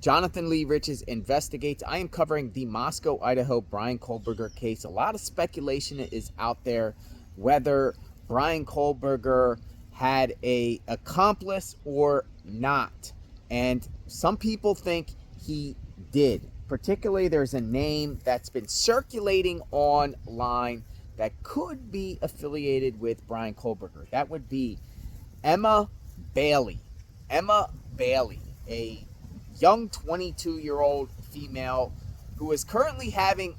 Jonathan Lee Riches investigates. I am covering the Moscow, Idaho Bryan Kohberger case. A lot of speculation is out there whether Bryan Kohberger had a accomplice or not. And some people think he did. Particularly, there's a name that's been circulating online that could be affiliated with Bryan Kohberger. That would be Emma Bailey. Emma Bailey, a young 22-year-old female who is currently having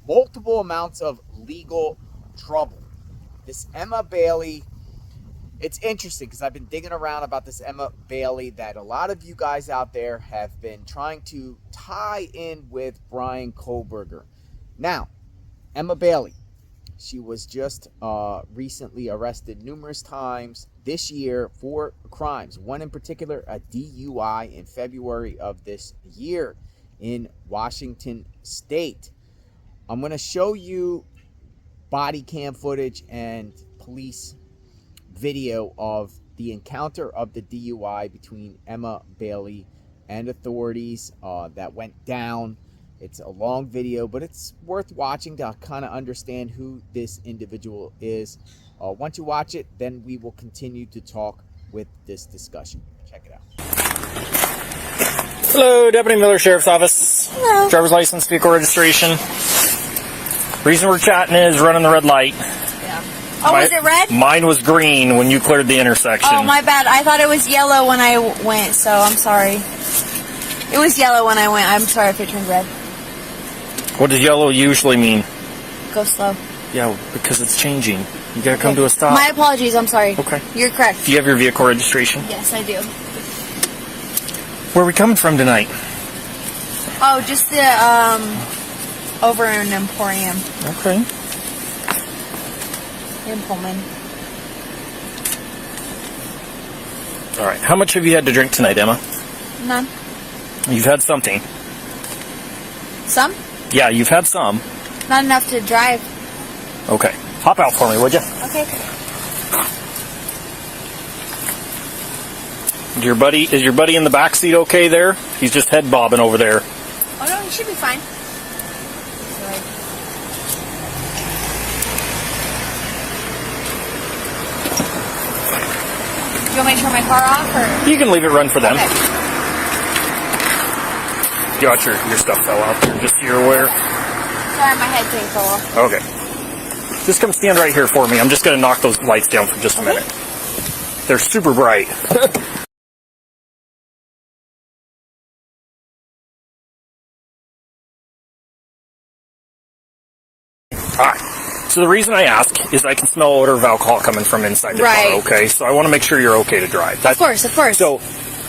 multiple amounts of legal trouble. This Emma Bailey, it's interesting because I've been digging around about this Emma Bailey that a lot of you guys out there have been trying to tie in with Bryan Kohberger. Now, Emma Bailey, she was just recently arrested numerous times this year for crimes. One in particular, a DUI in February of this year in Washington State. I'm going to show you body cam footage and police video of the encounter of the DUI between Emma Bailey and authorities that went down. It's a long video, but it's worth watching to kind of understand who this individual is. Once you watch it, then we will continue to talk with this discussion. Check it out. Hello, Deputy Miller Sheriff's Office. Hello. Driver's license, vehicle registration. Reason we're chatting is running the red light. Yeah. Oh, was it red? Mine was green when you cleared the intersection. Oh, my bad. I thought it was yellow when I went, so I'm sorry. It was yellow when I went. I'm sorry if it turned red. What does yellow usually mean? Go slow. Yeah, because it's changing. You gotta come to a stop. My apologies. I'm sorry. Okay. You're correct. Do you have your vehicle registration? Yes, I do. Where are we coming from tonight? Oh, just the, over in Emporium. Okay. In Pullman. All right. How much have you had to drink tonight, Emma? None. You've had something. Some? Yeah, you've had some. Not enough to drive. Okay. Hop out for me, would you? Okay. Is your buddy in the back seat okay there? He's just head bobbing over there. Oh, no, he should be fine. Sorry. Do you want me to turn my car off, or? You can leave it run for them. Okay. You got your stuff fell out there, just so you're aware. Sorry, my head thing fell off. Okay. Just come stand right here for me. I'm just going to knock those lights down for just a minute. They're super bright. Alright. So the reason I ask is I can smell odor of alcohol coming from inside the car, okay? So I want to make sure you're okay to drive. Of course. So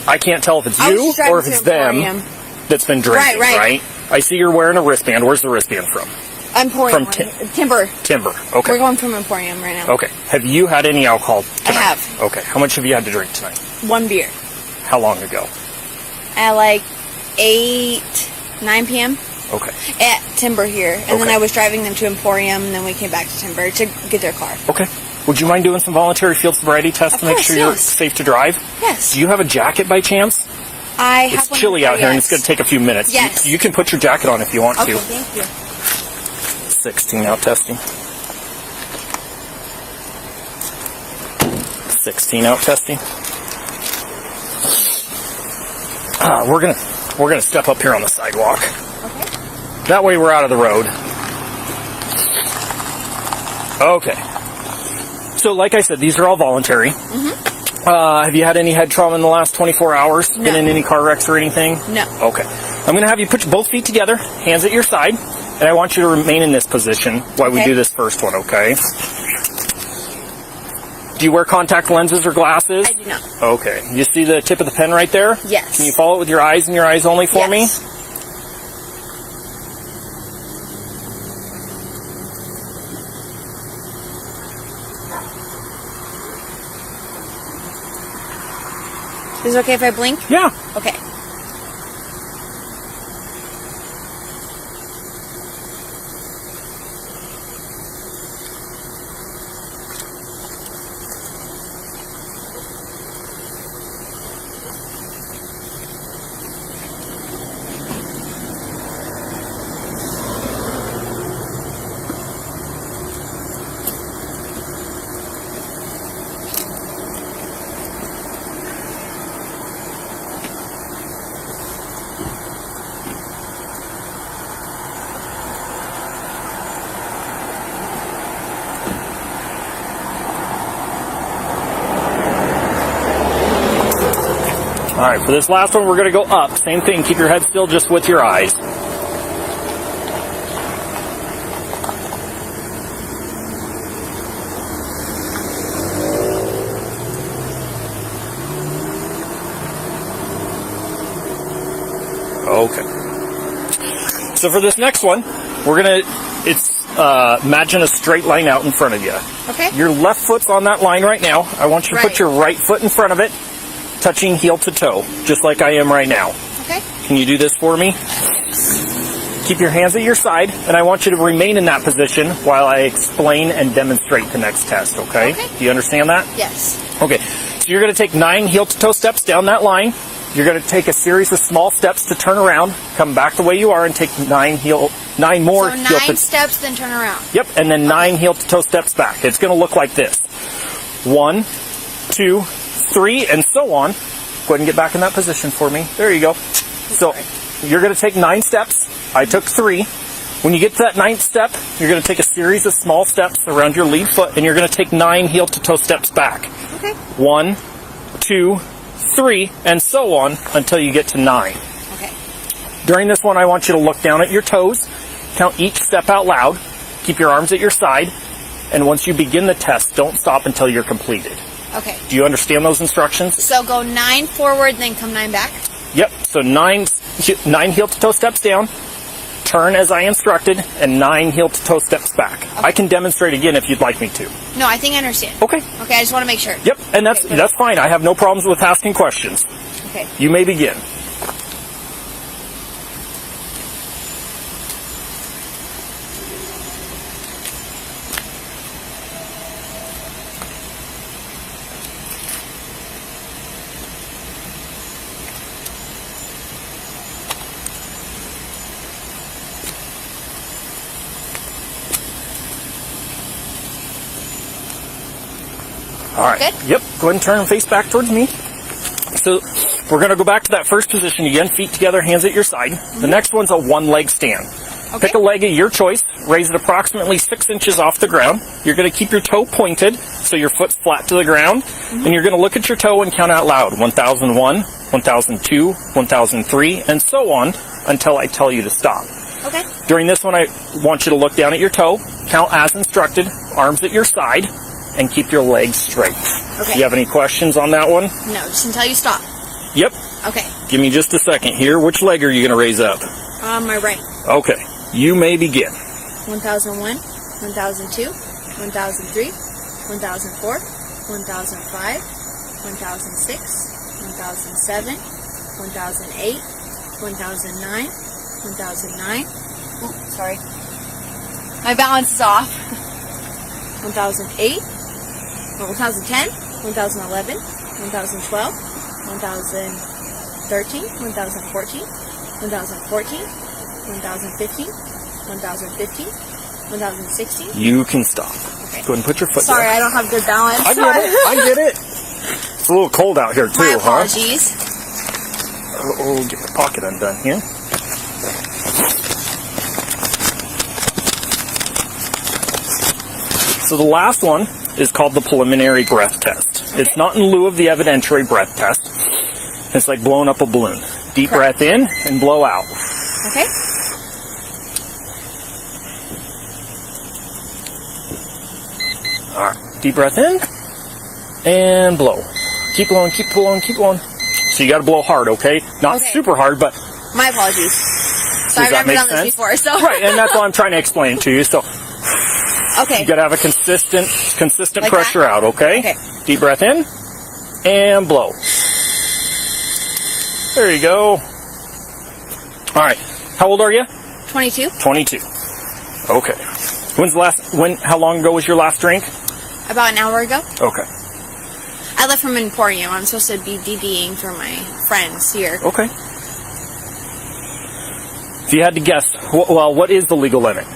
I can't tell if it's you or if it's them that's been drinking, right? I see you're wearing a wristband. Where's the wristband from? Emporium. From Timber. Timber, okay. We're going from Emporium right now. Okay. Have you had any alcohol tonight? I have. Okay. How much have you had to drink tonight? 1 beer. How long ago? At like 9 p.m. Okay. At Timber here. And then I was driving them to Emporium, and then we came back to Timber to get their car. Okay. Would you mind doing some voluntary field sobriety tests to make sure you're safe to drive? Yes. Do you have a jacket by chance? I have It's chilly out here, and it's going to take a few minutes. Yes. You can put your jacket on if you want to. Okay, thank you. 16 out testing. 16 out testing. We're gonna step up here on the sidewalk. Okay. That way we're out of the road. Okay. So like I said, these are all voluntary. Mm-hmm. Have you had any head trauma in the last 24 hours? No. Been in any car wrecks or anything? No. Okay. I'm going to have you put both feet together, hands at your side, and I want you to remain in this position while we do this first one, okay? Do you wear contact lenses or glasses? I do not. Okay. You see the tip of the pen right there? Yes. Can you follow it with your eyes and your eyes only for me? Is it okay if I blink? Yeah. Okay. Alright, for this last one, we're going to go up. Same thing, keep your head still just with your eyes. Okay. So for this next one, we're going to, imagine a straight line out in front of you. Okay. Your left foot's on that line right now. I want you to put your right foot in front of it, touching heel to toe, just like I am right now. Okay. Can you do this for me? Keep your hands at your side, and I want you to remain in that position while I explain and demonstrate the next test, okay? Do you understand that? Yes. Okay. So you're going to take 9 heel to toe steps down that line. You're going to take a series of small steps to turn around, come back the way you are, and take 9 more So heel to 9 steps, then turn around. Yep, and then 9 heel to toe steps back. It's going to look like this. 1, 2, 3, and so on. Go ahead and get back in that position for me. There you go. So you're going to take 9 steps. I took 3. When you get to that 9th step, you're going to take a series of small steps around your lead foot, and you're going to take 9 heel to toe steps back. Okay. 1, 2, 3, and so on until you get to 9. Okay. During this one, I want you to look down at your toes, count each step out loud, keep your arms at your side, and once you begin the test, don't stop until you're completed. Okay. Do you understand those instructions? So go 9 forward, then come 9 back? Yep. So 9 heel to toe steps down, turn as I instructed, and 9 heel to toe steps back. Okay. I can demonstrate again if you'd like me to. No, I think I understand. Okay. Okay, I just want to make sure. Yep, and that's fine. I have no problems with asking questions. Okay. You may begin. All right. Good? Yep. Go ahead and turn and face back towards me. So we're going to go back to that first position again. Feet together, hands at your side. The next one's a one-leg stand. Okay. Pick a leg of your choice. Raise it approximately 6 inches off the ground. You're going to keep your toe pointed so your foot's flat to the ground. And you're going to look at your toe and count out loud. 1001, 1002, 1003, and so on until I tell you to stop. Okay. During this one, I want you to look down at your toe, count as instructed, arms at your side, and keep your legs straight. Okay. Do you have any questions on that one? No, just until you stop. Yep. Okay. Give me just a second here. Which leg are you going to raise up? My right. Okay. You may begin. 1001, 1002, 1003, 1004, 1005, 1006, 1007, 1008, 1009, 1009. Oh, sorry. My balance is off. 1008, 1010, 1011, 1012, 1013, 1014, 1014, 1015, 1015, 1016. You can stop. Okay. Go ahead and put your foot Sorry, down. I don't have good balance. I get it. I get it. It's a little cold out here too, My huh? apologies. Oh, get the pocket undone here. So the last one is called the preliminary breath test. Okay. It's not in lieu of the evidentiary breath test. It's like blowing up a balloon. Deep breath in and blow out. Okay. All right. Deep breath in and blow. Keep blowing, keep blowing, keep blowing. So you got to blow hard, okay? Not super hard, but... My apologies. So I've never done this before, so... Right, and that's why I'm trying to explain it to you. So okay. You got to have a consistent like pressure out, okay? Okay. Deep breath in and blow. There you go. All right. How old are you? 22. 22. Okay. How long ago was your last drink? About an hour ago. Okay. I left from Emporium. I'm supposed to be DDing for my friends here. Okay. If you had to guess, what is the legal limit?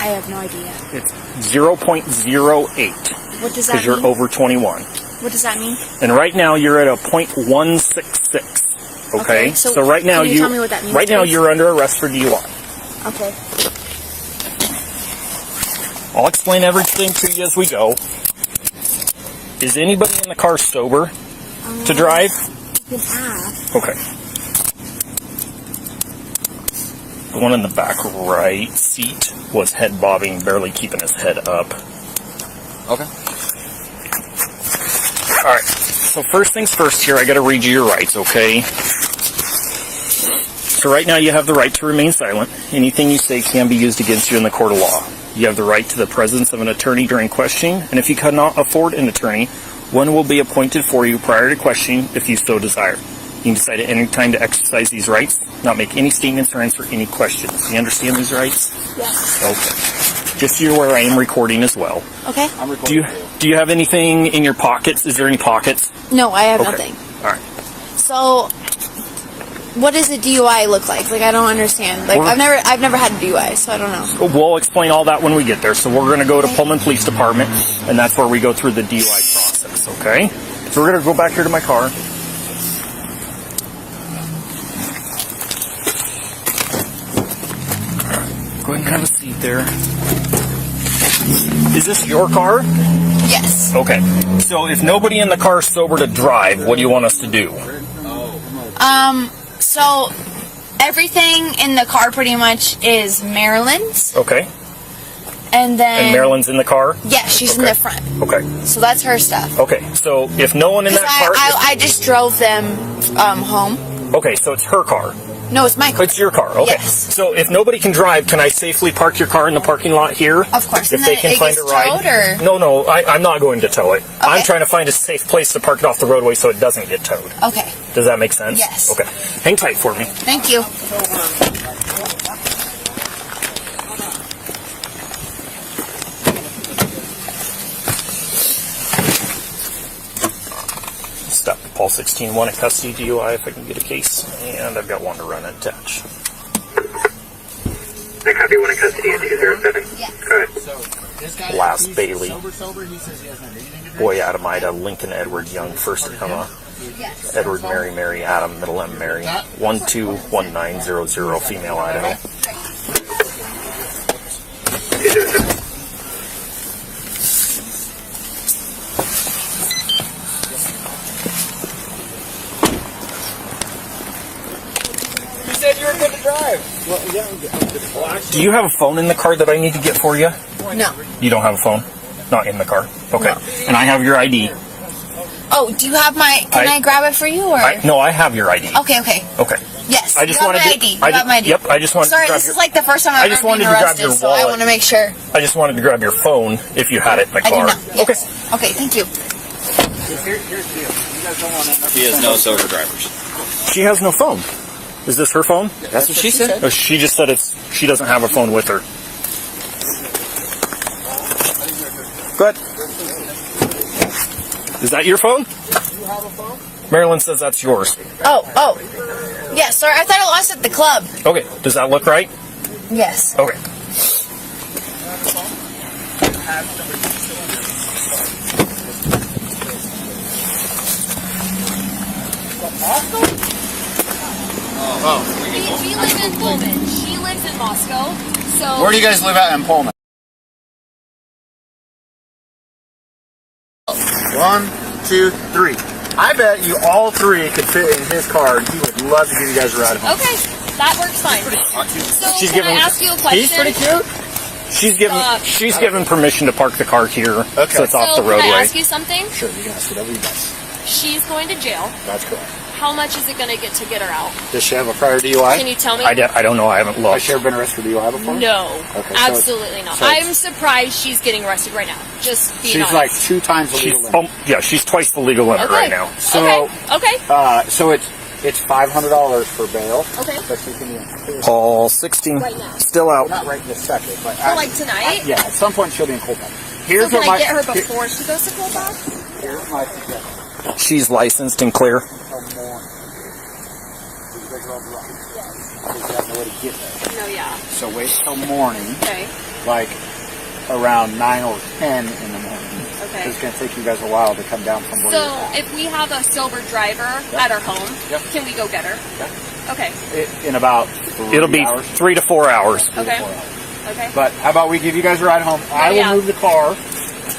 I have no idea. It's 0.08. What does that mean? Because you're over 21. What does that mean? And right now you're at a 0.166. Okay? So right now can you tell me what that means, right now please? you're under arrest for DUI. Okay. I'll explain everything to you as we go. Is anybody in the car sober to drive? You can ask. Okay. The one in the back right seat was head bobbing, barely keeping his head up. Okay. Alright, so first things first here, I gotta read you your rights, okay? So right now you have the right to remain silent. Anything you say can be used against you in the court of law. You have the right to the presence of an attorney during questioning, and if you cannot afford an attorney, one will be appointed for you prior to questioning if you so desire. You can decide at any time to exercise these rights, not make any statements or answer any questions. Do you understand these rights? Yes. Okay. Just so you're aware, I am recording as well. Okay. I'm recording. Do you have anything in your pockets? Is there any pockets? No, I have Okay. nothing. All right. So, what does a DUI look like? Like, I don't understand. Like, Well- I've never had a DUI, so I don't know. We'll explain all that when we get there. So we're going to go to Pullman Police Department, and that's where we go through the DUI process, okay? So we're going to go back here to my car. Go ahead and have a seat there. Is this your car? Yes. Okay. So if nobody in the car is sober to drive, what do you want us to do? So, everything in the car pretty much is Marilyn's. Okay. And then... And Marilyn's in the car? Yeah, she's in Okay. the front. Okay. So that's her stuff. Okay. So if no one in that car... I just drove them home. Okay, so it's her car. No, it's my car. It's your car, okay. Yes. So if nobody can drive, can I safely park your car in the parking lot here? Of course. If And they then can it find gets a ride? towed, or? No, I'm not going to tow it. I'm Okay. trying to find a safe place to park it off the roadway so it doesn't get towed. Okay. Does that make sense? Yes. Okay. Hang tight for me. Thank you. Stop. Paul 16, one at custody DUI if I can get a case. And I've got one to run and attach. I copy one in custody in 207. Yes. Go ahead. So this guy, Last he's Bailey. Sober. He says he hasn't had anything to drink. Boy, Adam, Ida, Lincoln, Edward, Young, first Emma, Yes. Edward, Mary, Adam, middle M, Mary, 121900, female Idaho. 207. You said you were good to drive. Well, yeah, I'm good. Well, actually, Do you have a phone in the car that I need to get for you? No. You don't have a phone? Not in the car. Okay. And I have your ID. Oh, do you have my... Can I grab it for you, or... No, I have your ID. Okay, okay. Okay. Yes. I just you have wanted my to- ID. You I have did- my ID. yep, I just wanted to Sorry, grab this your- is like the first time I I've just ever been wanted to grab arrested, your so I wallet. want to make sure. I just wanted to grab your phone if you had it in the I do car. not. Yes. Okay. Okay, thank you. here's the deal. You guys don't want to end up. He has no sober drivers. She has no phone. Is this her phone? That's what she said. Oh, she just said she doesn't have a phone with her. Go ahead. Is that your phone? You have a phone? Marilyn says that's yours. Oh. Yeah, sorry, I thought I lost it at the club. Okay. Does that look right? Yes. Okay. We live in Pullman. She lives in Moscow. So Where do you guys live at in Pullman? 1, 2, 3. I bet you all three could fit in his car, and he would love to give you guys a ride home. okay, that works fine. So She's can giving- I ask you a question? He's pretty cute. She's given permission to park the car here, Okay. so it's off So the roadway. can I ask you something? Sure, you can ask whatever you want. She's going to jail. That's correct. How much is it going to get to get her out? Does she have a prior DUI? Can you tell me? I don't know. I haven't Has looked. she ever been arrested for DUI before? No, Okay, so- absolutely not. so- I'm surprised she's getting arrested right now. Just being She's honest. like 2 times the legal limit. She's twice the legal limit okay. right now. So- okay. So it's $500 for bail. Okay. But you can Paul 16, Right now. still out. not right this second, but So like tonight. yeah, at some point she'll be in cold back. So Here's can what I get her here- before she goes to Colback? Here's my suggestion. She's licensed and clear. Till morning. You guys are all drunk. Because you have no way to get there. No, yeah. So wait till morning, Okay. like around 9 or 10 in the morning. Okay. It's going to take you guys a while to come down from where So you're at. if we have a sober driver at our home, Yep. can we go get her? Okay. In about 3 It'll be hours. 3 to 4 hours. Okay. Okay. But how about we give you guys a ride home? I will yeah. move the car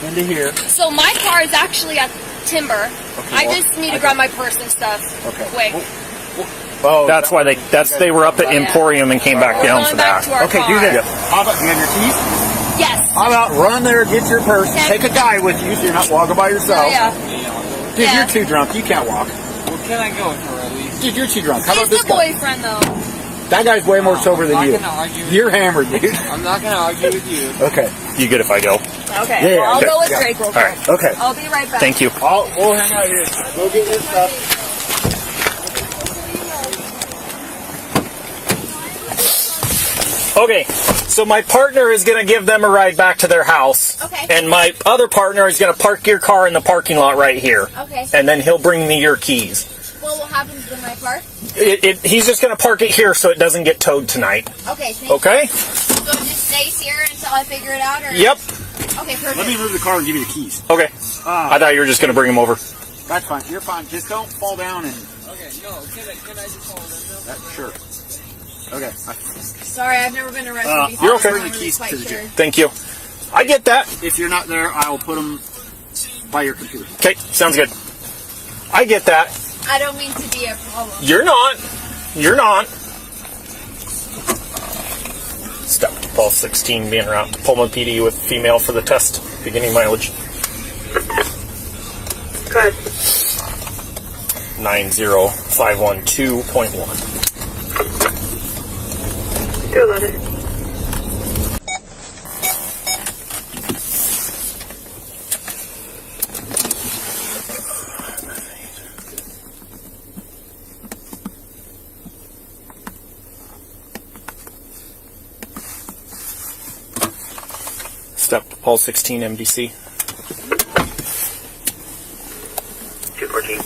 into here. So my car is actually at timber. I just need to grab my purse and stuff. Okay. Quick. Oh, That's why they were up at Emporium and came back We're down going for back that. to our okay. car. Do that. How about you have your keys? Yes. How about run there, get your purse, Okay. take a guy with you so you're not walking by yourself. Oh, yeah. Dude, Yeah. you're too drunk. You can't walk. Well, can I go with her at least? Dude, you're too drunk. How He's about this the guy? boyfriend, though. That guy's way more sober than I'm you. not gonna argue with You're hammered, dude. I'm not gonna argue with you. Okay. You good if I go? Okay. Yeah, well, I'll okay, go with yeah. Drake real All quick. right. Okay. I'll be right back. Thank you. We'll hang out here. Go get your stuff. Okay, so my partner is going to give them a ride back to their house. Okay. And my other partner is going to park your car in the parking lot right here. Okay. And then he'll bring me your keys. Well, what happens to my car? He's just going to park it here so it doesn't get towed tonight. Okay. Thank Okay? you. So it just stays here until I figure it out? Or? Yep. Okay, perfect. Let me move the car and give you the keys. Okay. I thought you were just going to bring him over. That's fine. You're fine. Just don't fall down and... Okay, no, can I just follow them though? Sure. Okay. Sorry, I've never been arrested before. You're okay. I'm Bring the not keys quite to the sure. jail. Thank you. I get that. If you're not there, I will put them by your computer. Okay, sounds good. I get that. I don't mean to be a problem. You're not. You're not. Step to Paul 16 being around to Pullman PD with female for the test. Beginning mileage. Good. 90512.1. 211. Step to Paul 16 MDC. 214.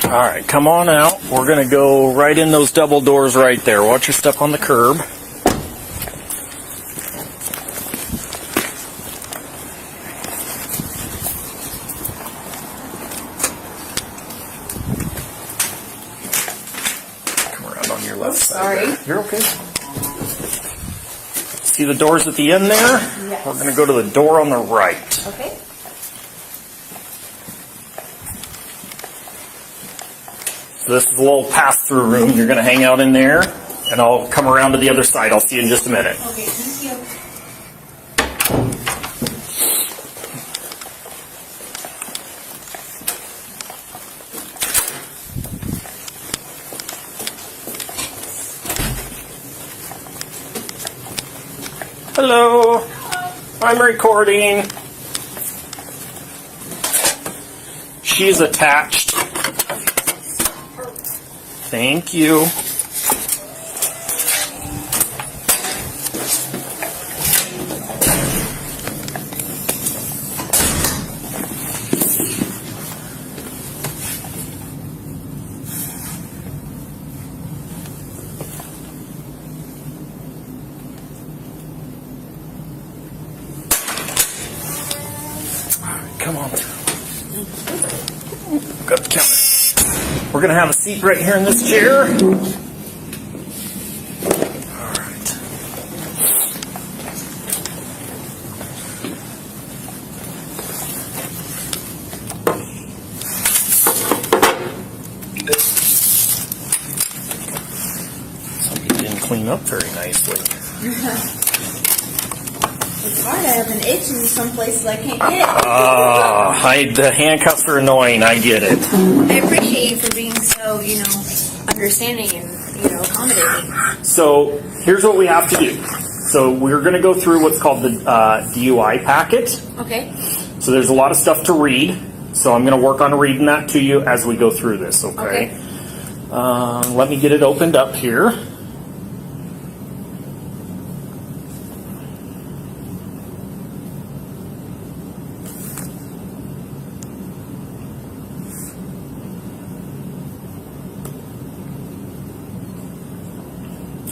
All right, come on out. We're going to go right in those double doors right there. Watch your step on the curb. Come around on your left side. Sorry. There. You're okay. See the doors at the end there? Yes. We're going to go to the door on the right. Okay. So this is a little pass-through room. You're going to hang out in there, and I'll come around to the other side. I'll see you in just a minute. Okay, thank you. Hello. I'm recording. She's attached. Thank you. Come on through. Got the counter. We're going to have a seat right here in this chair. All right. Somebody didn't clean up very nicely. It's hard. I have an itch in some places I can't get. The handcuffs are annoying. I get it. I appreciate you for being so, understanding and, accommodating. So here's what we have to do. So we're going to go through what's called the DUI packet. Okay. So there's a lot of stuff to read. So I'm going to work on reading that to you as we go through this, okay? Let me get it opened up here.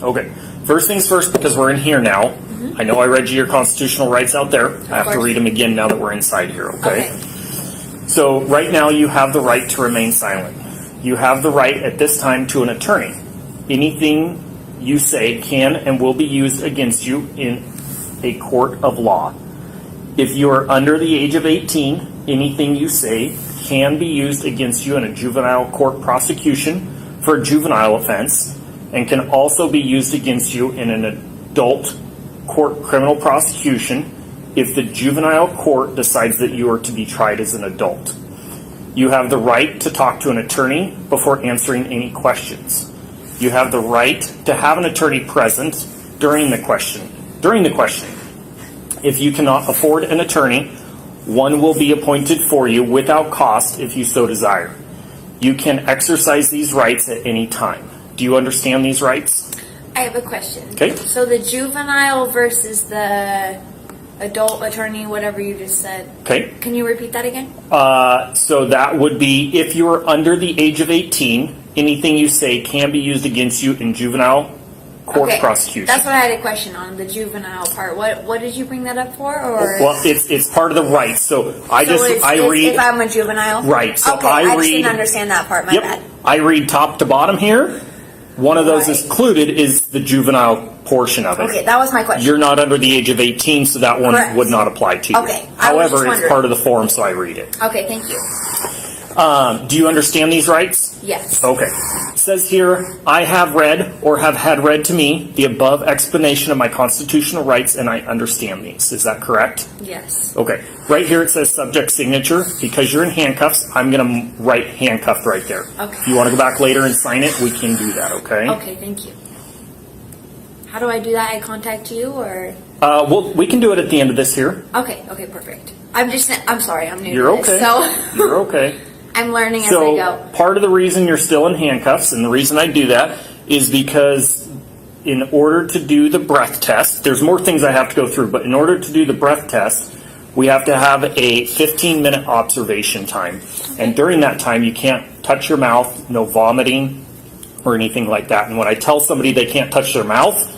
Okay. First things first, because we're in here now. I know I read you your constitutional rights out there. I have to read them again now that we're inside here, okay? So right now you have the right to remain silent. You have the right at this time to an attorney. Anything you say can and will be used against you in a court of law. If you are under the age of 18, anything you say can be used against you in a juvenile court prosecution for a juvenile offense, and can also be used against you in an adult court criminal prosecution if the juvenile court decides that you are to be tried as an adult. You have the right to talk to an attorney before answering any questions. You have the right to have an attorney present during the questioning. If you cannot afford an attorney, one will be appointed for you without cost if you so desire. You can exercise these rights at any time. Do you understand these rights? I have a question. Okay. So the juvenile versus the adult attorney, whatever you just said. Okay. Can you repeat that again? So that would be if you are under the age of 18, anything you say can be used against you in juvenile court prosecution. That's what I had a question on, the juvenile part. What did you bring that up for? Or Well, it's part of the rights. So I read if I'm a juvenile. Right. So okay, I just read. didn't understand that part. My bad. I read top to bottom here. One of those Right. included is the juvenile portion of it. Okay, that was my question. You're not under the age of 18, so that one Correct. would not apply to you. Okay, I was just However, it's wondering. part of the form, so I read it. Okay, thank you. Do you understand these rights? Yes. Okay. It says here, I have read or have had read to me the above explanation of my constitutional rights, and I understand these. Is that correct? Yes. Okay. Right here it says subject signature. Because you're in handcuffs, I'm going to write handcuffed right there. Okay. If you want to go back later and sign it, we can do that, okay? Okay, thank you. How do I do that? I contact you or? Well, we can do it at the end of this here. Okay, perfect. I'm sorry, I'm new You're to okay. this, so You're okay. I'm learning as I So go. part of the reason you're still in handcuffs, and the reason I do that, is because in order to do the breath test, there's more things I have to go through, but in order to do the breath test, we have to have a 15-minute observation time. And during that time, you can't touch your mouth, no vomiting or anything like that. And when I tell somebody they can't touch their mouth,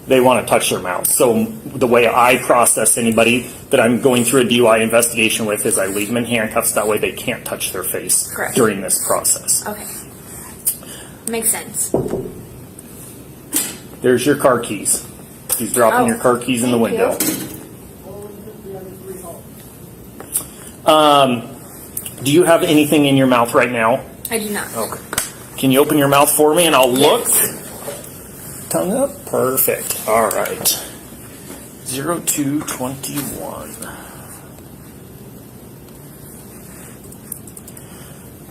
they want to touch their mouth. So the way I process anybody that I'm going through a DUI investigation with is I leave them in handcuffs. That way they can't touch their face Correct. during this process. Okay. Makes sense. There's your car keys. He's dropping your car keys in the Thank window. Do you have anything in your mouth right now? I do not. Okay. Can you open your mouth for me and I'll look? Yes. Tongue up. Perfect. All right. 0221.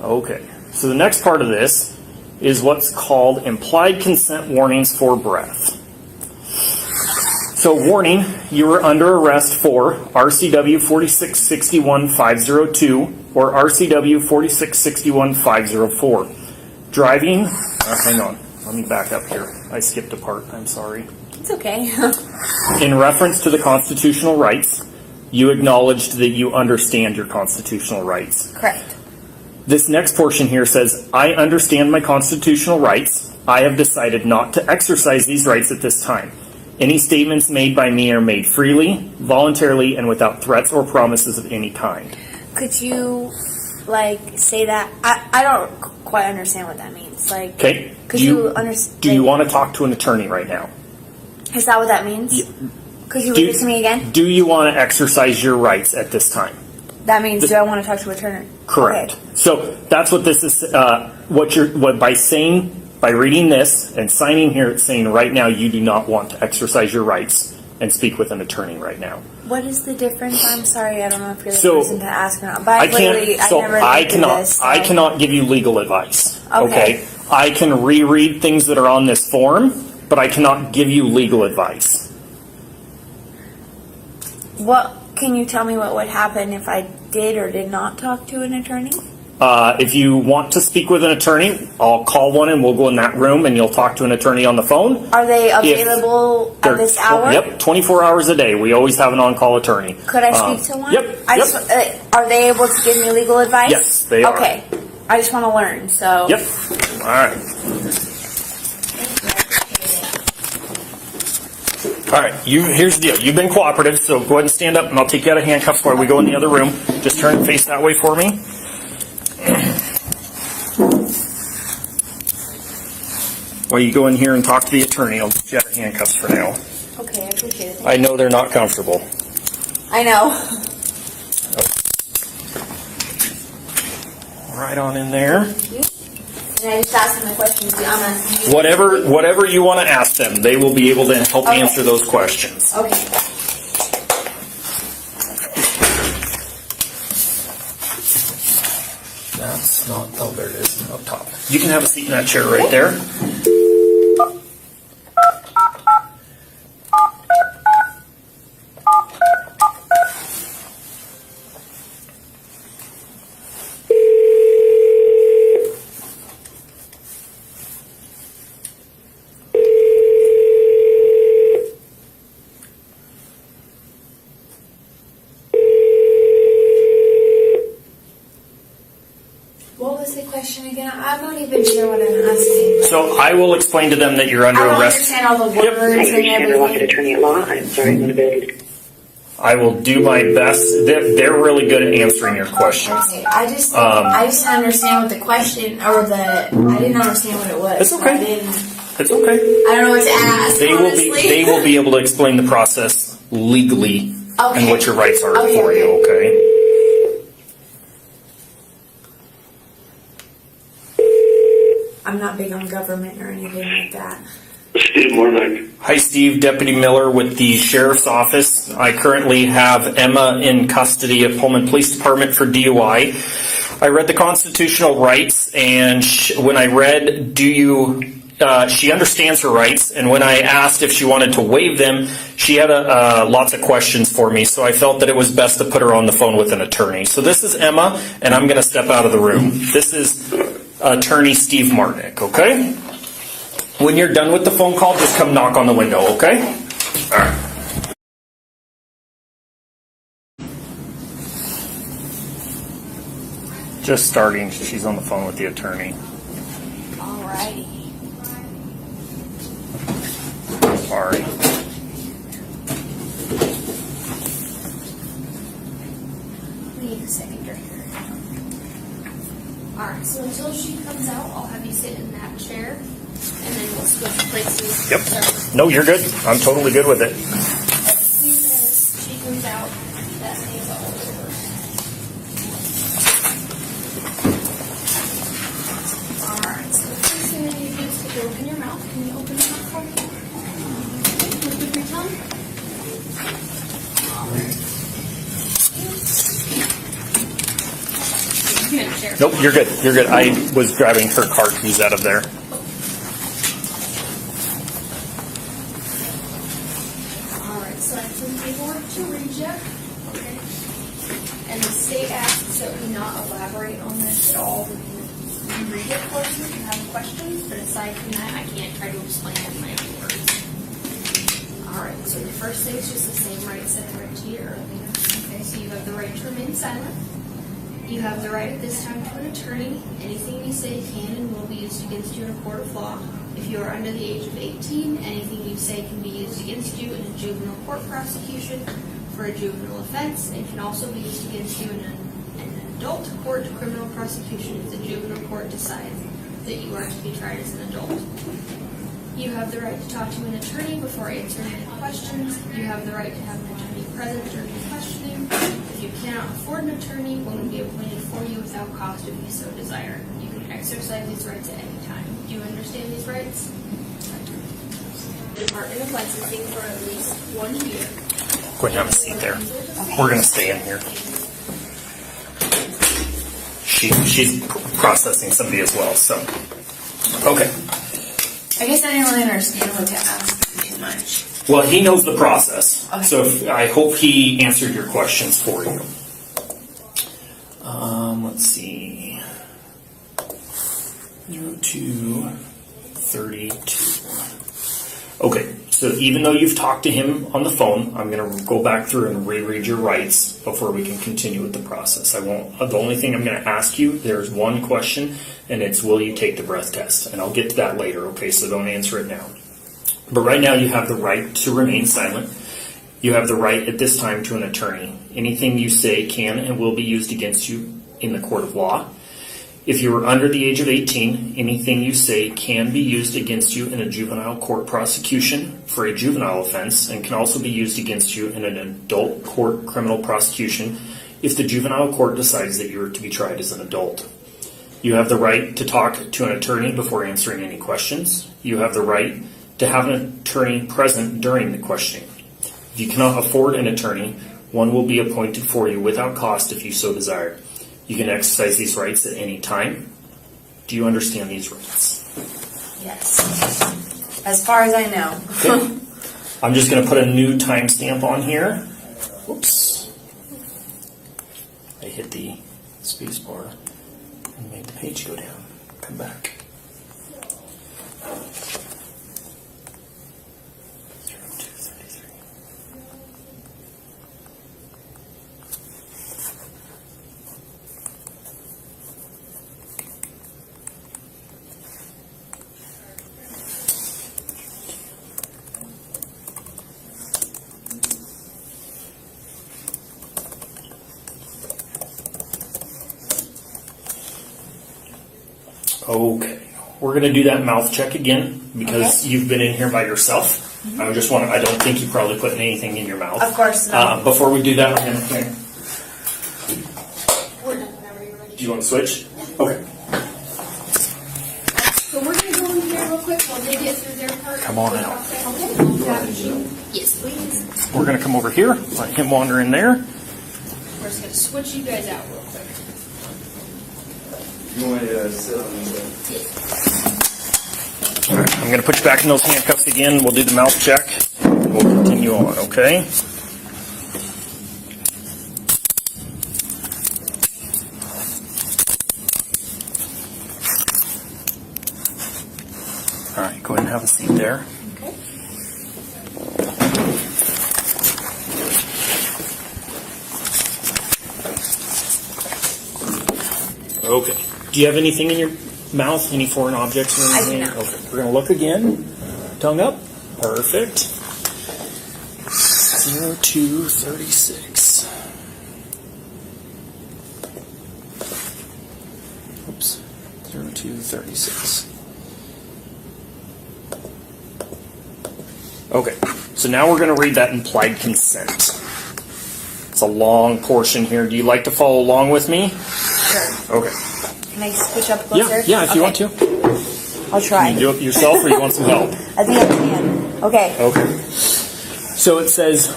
Okay. So the next part of this is what's called implied consent warnings for breath. So warning, you are under arrest for RCW 4661-502 or RCW 4661-504. Driving, hang on, let me back up here. I skipped a part, I'm sorry. It's okay. In reference to the constitutional rights, you acknowledged that you understand your constitutional rights. Correct. This next portion here says, I understand my constitutional rights. I have decided not to exercise these rights at this time. Any statements made by me are made freely, voluntarily, and without threats or promises of any kind. Could you, say that? I don't quite understand what that means. Okay. Could you understand? Do you want to talk to an attorney right now? Is that what that means? Yeah. Could you read it to me again? Do you want to exercise your rights at this time? That means, do I want to talk to an attorney? Correct. Okay. So that's what this is. By reading this and signing here, it's saying right now you do not want to exercise your rights and speak with an attorney right now. What is the difference? I'm sorry, I don't know if you're the So, person to ask or not. But I cannot give you legal advice. Okay. I can reread things that are on this form, but I cannot give you legal advice. Can you tell me what would happen if I did or did not talk to an attorney? If you want to speak with an attorney, I'll call one and we'll go in that room and you'll talk to an attorney on the phone. Are they available at this hour? Yep, 24 hours a day. We always have an on-call attorney. Could I speak to one? Yep. Are they able to give me legal advice? Yes, they are. Okay. I just want to learn, so. Yep. All right. All right, here's the deal. You've been cooperative, so go ahead and stand up, and I'll take you out of handcuffs while we go in the other room. Just turn and face that way for me. While you go in here and talk to the attorney, I'll get you out of handcuffs for now. Okay, I appreciate it. I know they're not comfortable. I know. Right on in there. Thank you. And I just asked them the questions. I'm asking you. Whatever you want to ask them, they will be able to help Okay. answer those questions. Okay. That's not. Oh, there it is up top. You can have a seat in that chair right there. What was the question again? I'm not even sure what I'm asking. So I will explain to them that you're under I don't arrest. understand all the words Yep. and Interlocutor everything. attorney at law. I'm sorry, I'm unavailable. I will do my best. They're really good at answering your questions. Okay, I just didn't understand what the question or I didn't understand what it was. It's so okay. It's okay. I don't know what to ask. Honestly. They will be able to explain the process legally and Okay. what your rights are Okay. for you. Okay. I'm not big on government or anything like that. Steve Mornick. Hi, Steve. Deputy Miller with the Sheriff's Office. I currently have Emma in custody at Pullman Police Department for DUI. I read the constitutional rights, and when I read, she understands her rights, and when I asked if she wanted to waive them, she had lots of questions for me, so I felt that it was best to put her on the phone with an attorney. So this is Emma, and I'm going to step out of the room. This is Attorney Steve Martnick, okay? When you're done with the phone call, just come knock on the window, okay? All right. Just starting. She's on the phone with the attorney. Alrighty. Sorry. Wait a second right here. Alright, so until she comes out, I'll have you sit in that chair, and then we'll switch places. Yep. So, No, you're good. I'm totally good with it. as soon as she comes out, that stays all over. Alright, so the first thing that you do is to open your mouth. Can you open your mouth for me? Okay, with your tongue. Nope, you're good. You're good. I was grabbing her car keys out of there. Alright, so I have some paperwork to read you. Okay. And the state asks that we not elaborate on this at all. We can read it for you if you have questions, but aside from that, I can't try to explain it in my own words. Alright, so the first thing is just the same rights that I read to you earlier. Okay, so you have the right to remain silent. You have the right at this time to an attorney. Anything you say can and will be used against you in a court of law. If you are under the age of 18, anything you say can be used against you in a juvenile court prosecution for a juvenile offense and can also be used against you in an adult court criminal prosecution if the juvenile court decides that you are to be tried as an adult. You have the right to talk to an attorney before answering any questions. You have the right to have an attorney present during the questioning. If you cannot afford an attorney, one will be appointed for you without cost if you so desire. You can exercise these rights at any time. Do you understand these rights? The Department of Licensing for at least 1 year. Go ahead and have a seat there. We're going to stay in here. She's processing somebody as well, so. Okay. I guess I didn't really understand what to ask too much. Well, he knows the process, Okay. so I hope he answered your questions for you. Let's see. 0232. Okay, so even though you've talked to him on the phone, I'm going to go back through and reread your rights before we can continue with the process. I won't. The only thing I'm going to ask you, there's one question, and it's will you take the breath test? And I'll get to that later, okay, so don't answer it now. But right now you have the right to remain silent. You have the right at this time to an attorney. Anything you say can and will be used against you in the court of law. If you are under the age of 18, anything you say can be used against you in a juvenile court prosecution for a juvenile offense and can also be used against you in an adult court criminal prosecution if the juvenile court decides that you are to be tried as an adult. You have the right to talk to an attorney before answering any questions. You have the right to have an attorney present during the questioning. If you cannot afford an attorney, one will be appointed for you without cost if you so desire. You can exercise these rights at any time. Do you understand these rights? Yes. As far as I know. Okay. I'm just going to put a new timestamp on here. Whoops. I hit the space bar and made the page go down. Come back. Okay, we're going to do that mouth check again because you've been in here by yourself. I don't think you probably put anything in your mouth. Of course not. Before we do that, we're going to. We're done whenever you're ready. Do you want to switch? Okay. So we're going to go in here real quick while they get through their part. Come on out. Okay. Yes, please. We're going to come over here, let him wander in there. We're just going to switch you guys out real quick. You want to sit on the All right, I'm going to put you back in those handcuffs again. We'll do the mouth check. We'll continue on, okay? All right, go ahead and have a seat there. Okay. Okay. Do you have anything in your mouth? Any foreign objects or anything? I do not. Okay. We're going to look again. Tongue up. Perfect. 0236. Oops. 0236. Okay. So now we're going to read that implied consent. It's a long portion here. Do you like to follow along with me? Sure. Okay. Can I switch up closer? Yeah, if you want to. I'll try. You do it yourself or you want some help? I think I can. Okay. Okay. So it says,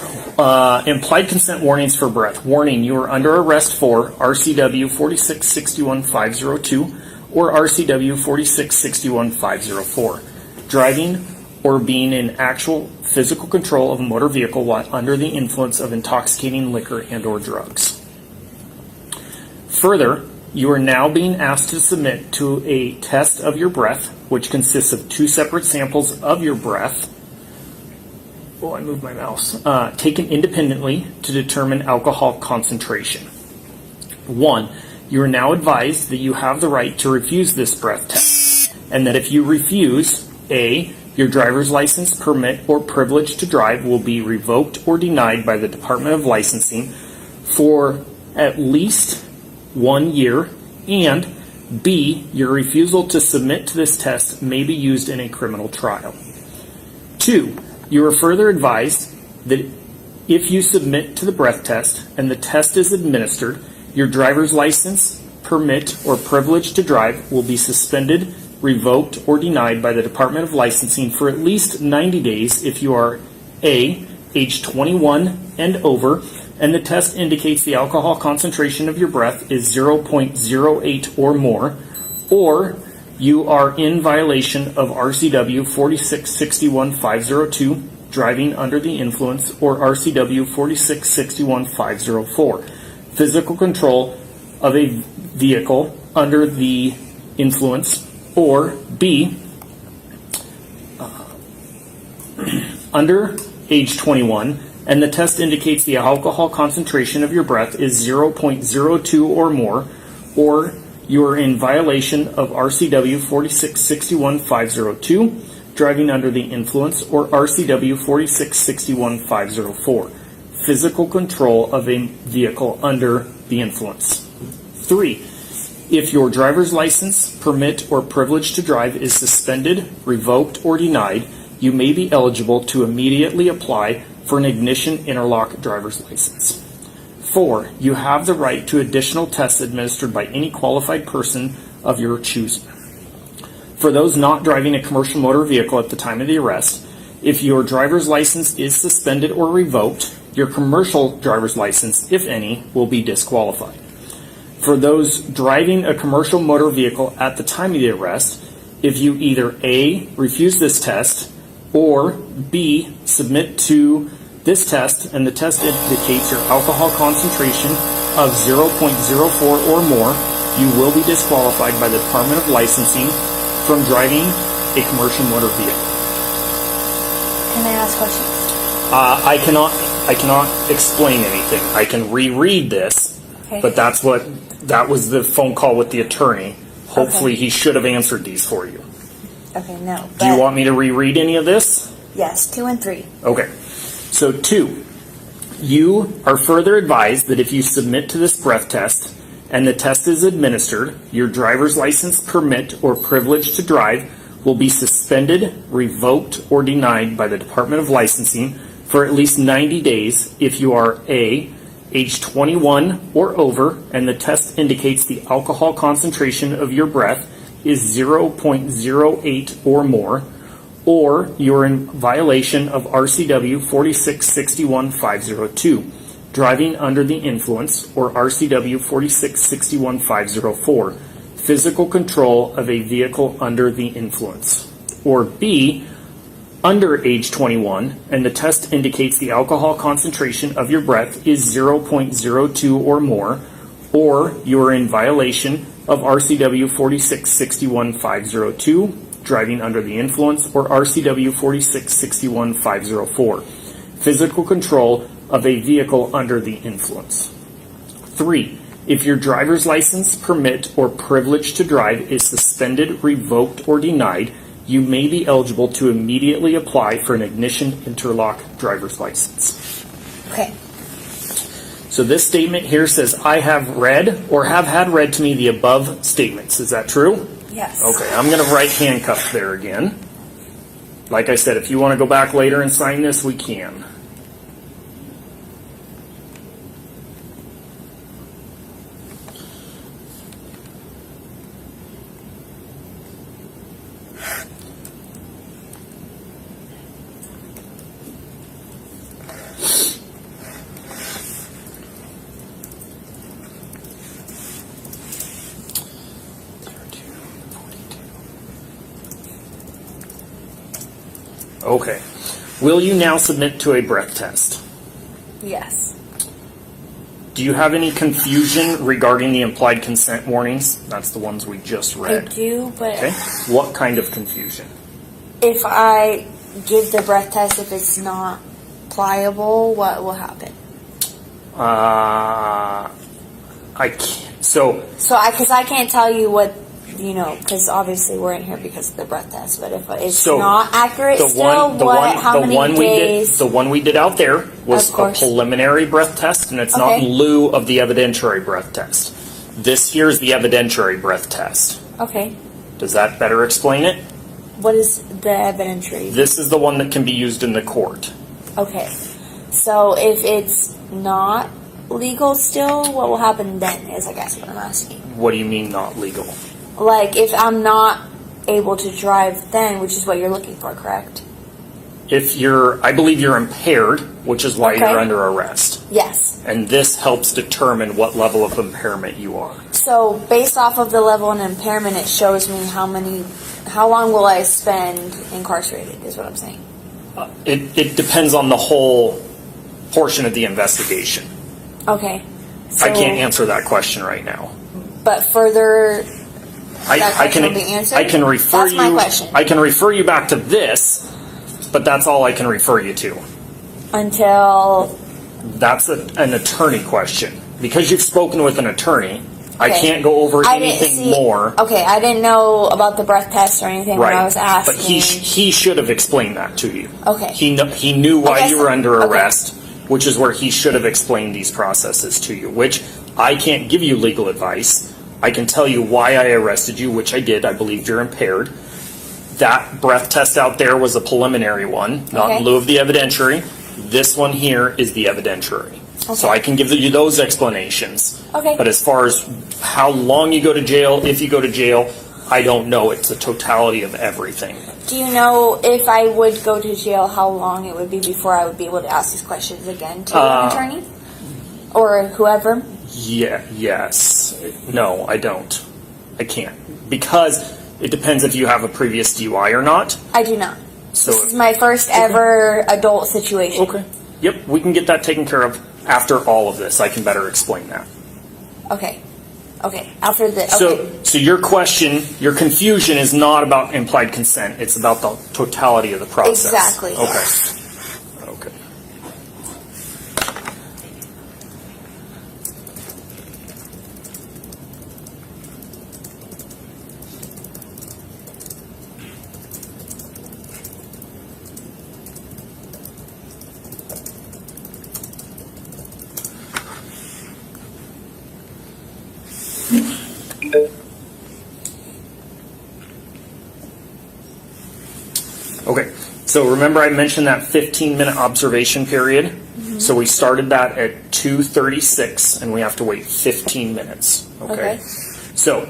implied consent warnings for breath. Warning, you are under arrest for RCW 4661502 or RCW 4661504. Driving or being in actual physical control of a motor vehicle while under the influence of intoxicating liquor and or drugs. Further, you are now being asked to submit to a test of your breath, which consists of 2 separate samples of your breath. Oh, I moved my mouse. Taken independently to determine alcohol concentration. 1. You are now advised that you have the right to refuse this breath test, and that if you refuse, A, your driver's license, permit, or privilege to drive will be revoked or denied by the Department of Licensing for at least 1 year, and B, your refusal to submit to this test may be used in a criminal trial. 2, you are further advised that if you submit to the breath test and the test is administered, your driver's license, permit, or privilege to drive will be suspended, revoked, or denied by the Department of Licensing for at least 90 days if you are A, age 21 and over, and the test indicates the alcohol concentration of your breath is 0.08 or more, or you are in violation of RCW 4661502, driving under the influence, or RCW 4661504, physical control of a vehicle under the influence, or B, under age 21, and the test indicates the alcohol concentration of your breath is 0.02 or more, or you are in violation of RCW 4661502, driving under the influence, or RCW 4661-504, physical control of a vehicle under the influence. 3. If your driver's license, permit, or privilege to drive is suspended, revoked, or denied, you may be eligible to immediately apply for an ignition interlock driver's license. 4. You have the right to additional tests administered by any qualified person of your choosing. For those not driving a commercial motor vehicle at the time of the arrest, if your driver's license is suspended or revoked, your commercial driver's license, if any, will be disqualified. For those driving a commercial motor vehicle at the time of the arrest, if you either A, refuse this test, or B, submit to this test and the test indicates your alcohol concentration of 0.04 or more, you will be disqualified by the Department of Licensing from driving a commercial motor vehicle. Can I ask questions? I cannot explain anything. I can reread this, Okay. but that was the phone call with the attorney. Hopefully he should have answered these for you. Okay, no. Do you want me to reread any of this? Yes, 2 and 3. Okay. So 2, you are further advised that if you submit to this breath test and the test is administered, your driver's license, permit, or privilege to drive will be suspended, revoked, or denied by the Department of Licensing for at least 90 days if you are A, age 21 or over, and the test indicates the alcohol concentration of your breath is 0.08 or more, or you're in violation of RCW 4661-502, driving under the influence, or RCW 4661-504, physical control of a vehicle under the influence. Or B, under age 21, and the test indicates the alcohol concentration of your breath is 0.02 or more, or you're in violation of RCW 4661-502, driving under the influence, or RCW 4661-504, physical control of a vehicle under the influence. 3. If your driver's license, permit, or privilege to drive is suspended, revoked, or denied, you may be eligible to immediately apply for an ignition interlock driver's license. Okay. So this statement here says, I have read or have had read to me the above statements. Is that true? Yes. Okay, I'm going to write handcuffed there again. Like I said, if you want to go back later and sign this, we can. Okay. Will you now submit to a breath test? Yes. Do you have any confusion regarding the implied consent warnings? That's the ones we just read. I do, but Okay. What kind of confusion? if I give the breath test, if it's not pliable, what will happen? I can't. So Because I can't tell you what, because obviously we're in here because of the breath test, but if it's not accurate how many days? The one we did out there was Of a course. preliminary breath test, and it's not Okay. in lieu of the evidentiary breath test. This here is the evidentiary breath test. Okay. Does that better explain it? What is the evidentiary? This is the one that can be used in the court. Okay. So if it's not legal still, what will happen then is I guess what I'm asking. What do you mean not legal? Like if I'm not able to drive then, which is what you're looking for, correct? I believe you're impaired, which is why Okay. you're under arrest. Yes. And this helps determine what level of impairment you are. So based off of the level of impairment, it shows me how long will I spend incarcerated is what I'm saying. It depends on the whole portion of the investigation. Okay. So, I can't answer that question right now. But further, I question can will be answered? I can refer That's you. my question. I can refer you back to this, but that's all I can refer you to. until That's an attorney question. Because you've spoken with an attorney, I can't go over anything more. Okay, I didn't know about the breath test or anything when I was asking. But he should have explained that to you. Okay. He knew why you were under arrest, which is where he should have explained these processes to you, which I can't give you legal advice. I can tell you why I arrested you, which I did. I believe you're impaired. That breath test out there was a preliminary one, not in lieu of the evidentiary. This one here is the evidentiary. Okay. So I can give you those explanations. Okay. But as far as how long you go to jail, if you go to jail, I don't know. It's the totality of everything. Do you know if I would go to jail, how long it would be before I would be able to ask these questions again to an attorney? Or whoever? Yes. No, I don't. I can't. Because it depends if you have a previous DUI or not. I do not. So this is my first ever adult situation. Okay. Yep, we can get that taken care of after all of this. I can better explain that. Okay. After this. Okay. So your question, your confusion is not about implied consent. It's about the totality of the process. Exactly. Okay. Yes. Okay. Okay, so remember I mentioned that 15-minute observation period? Mm-hmm. So we started that at 2:36, and we have to wait 15 minutes. Okay. So,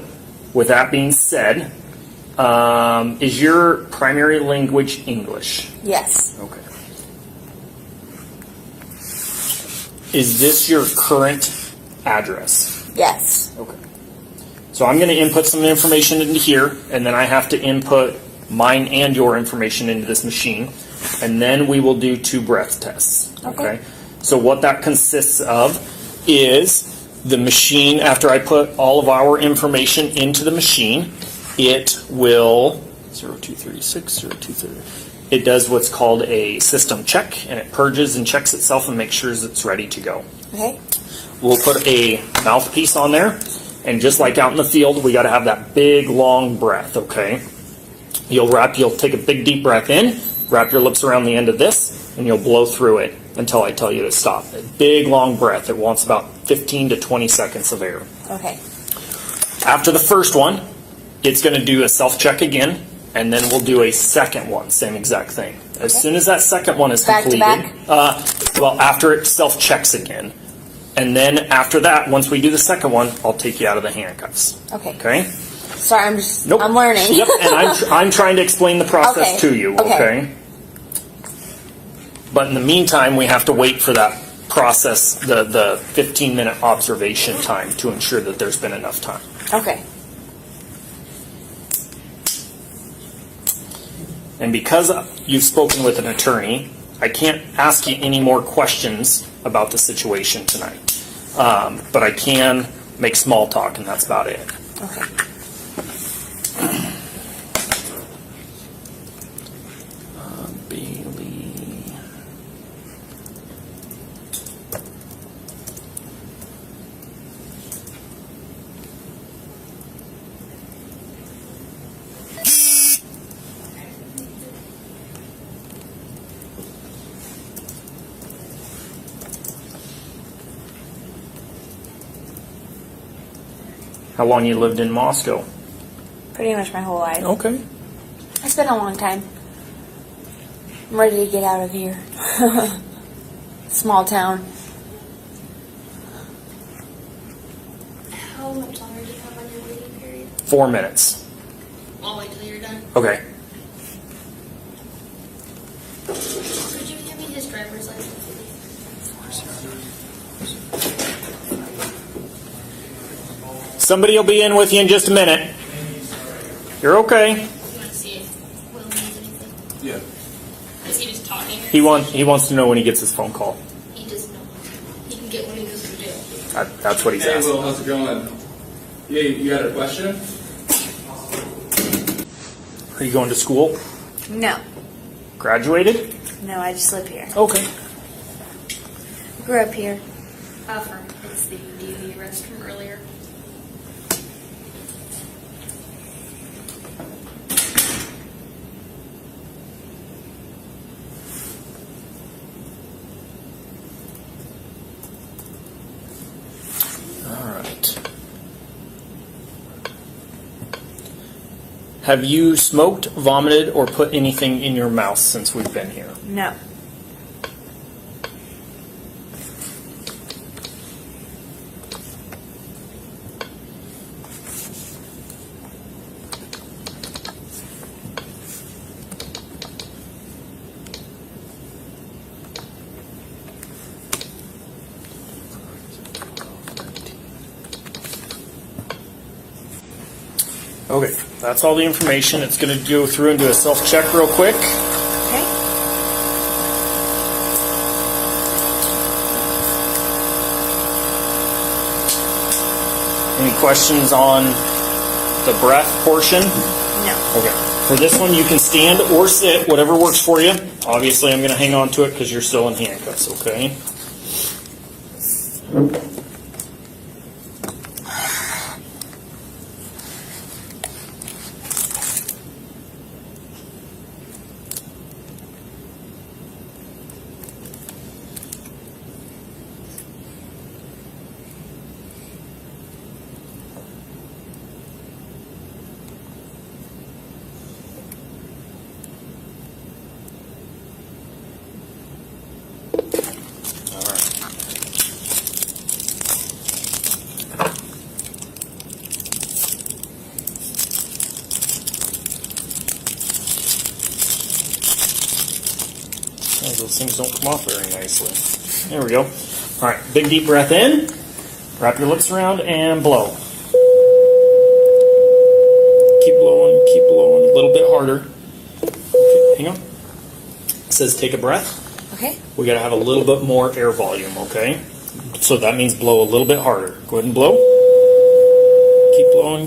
with that being said, is your primary language English? Yes. Okay. Is this your current address? Yes. Okay. So I'm going to input some information into here, and then I have to input mine and your information into this machine, and then we will do 2 breath tests. Okay. So what that consists of is the machine, after I put all of our information into the machine, it will 0236, 0230. It does what's called a system check, and it purges and checks itself and makes sure it's ready to go. Okay. We'll put a mouthpiece on there, and just like out in the field, we got to have that big long breath. Okay. You'll take a big deep breath in, wrap your lips around the end of this, and you'll blow through it until I tell you to stop. A big long breath. It wants about 15 to 20 seconds of air. Okay. After the first one, it's going to do a self-check again, and then we'll do a second one, same exact thing. As soon as that second one is completed, after it self-checks again, and then after that, once we do the second one, I'll take you out of the handcuffs. Okay? Sorry, I'm learning. Yep, and I'm trying to explain the process to you, okay? But in the meantime, we have to wait for that process, the 15-minute observation time, to ensure that there's been enough time. Okay. And because you've spoken with an attorney, I can't ask you any more questions about the situation tonight. But I can make small talk, and that's about it. Okay. Bailey. How long you lived in Moscow? Pretty much my whole life. Okay. It's been a long time. I'm ready to get out of here. Small town. How much longer do you have on your waiting period? 4 minutes. I'll wait till you're done. Okay. Could you give me his driver's license, please? Somebody will be in with you in just a minute. You're okay. You want to see if Will needs anything? Yeah. Is he just talking? He wants to know when he gets his phone call. He doesn't know. He can get when he goes to jail. That's what he's Hey, asking. Will, how's it going? Yeah, you got a question? Are you going to school? No. Graduated? No, I just live here. Okay. Grew up here. From his the DUI arrest from earlier. Have you smoked, vomited, or put anything in your mouth since we've been here? No. Okay, that's all the information. It's going to go through and do a self-check real quick. Okay. Any questions on the breath portion? No. Okay. For this one, you can stand or sit, whatever works for you. Obviously, I'm going to hang on to it because you're still in handcuffs, okay? Those things don't come off very nicely. There we go. All right, big deep breath in. Wrap your lips around and blow. Keep blowing a little bit harder. Okay, hang on. It says take a breath. Okay. We got to have a little bit more air volume, okay? So that means blow a little bit harder. Go ahead and blow.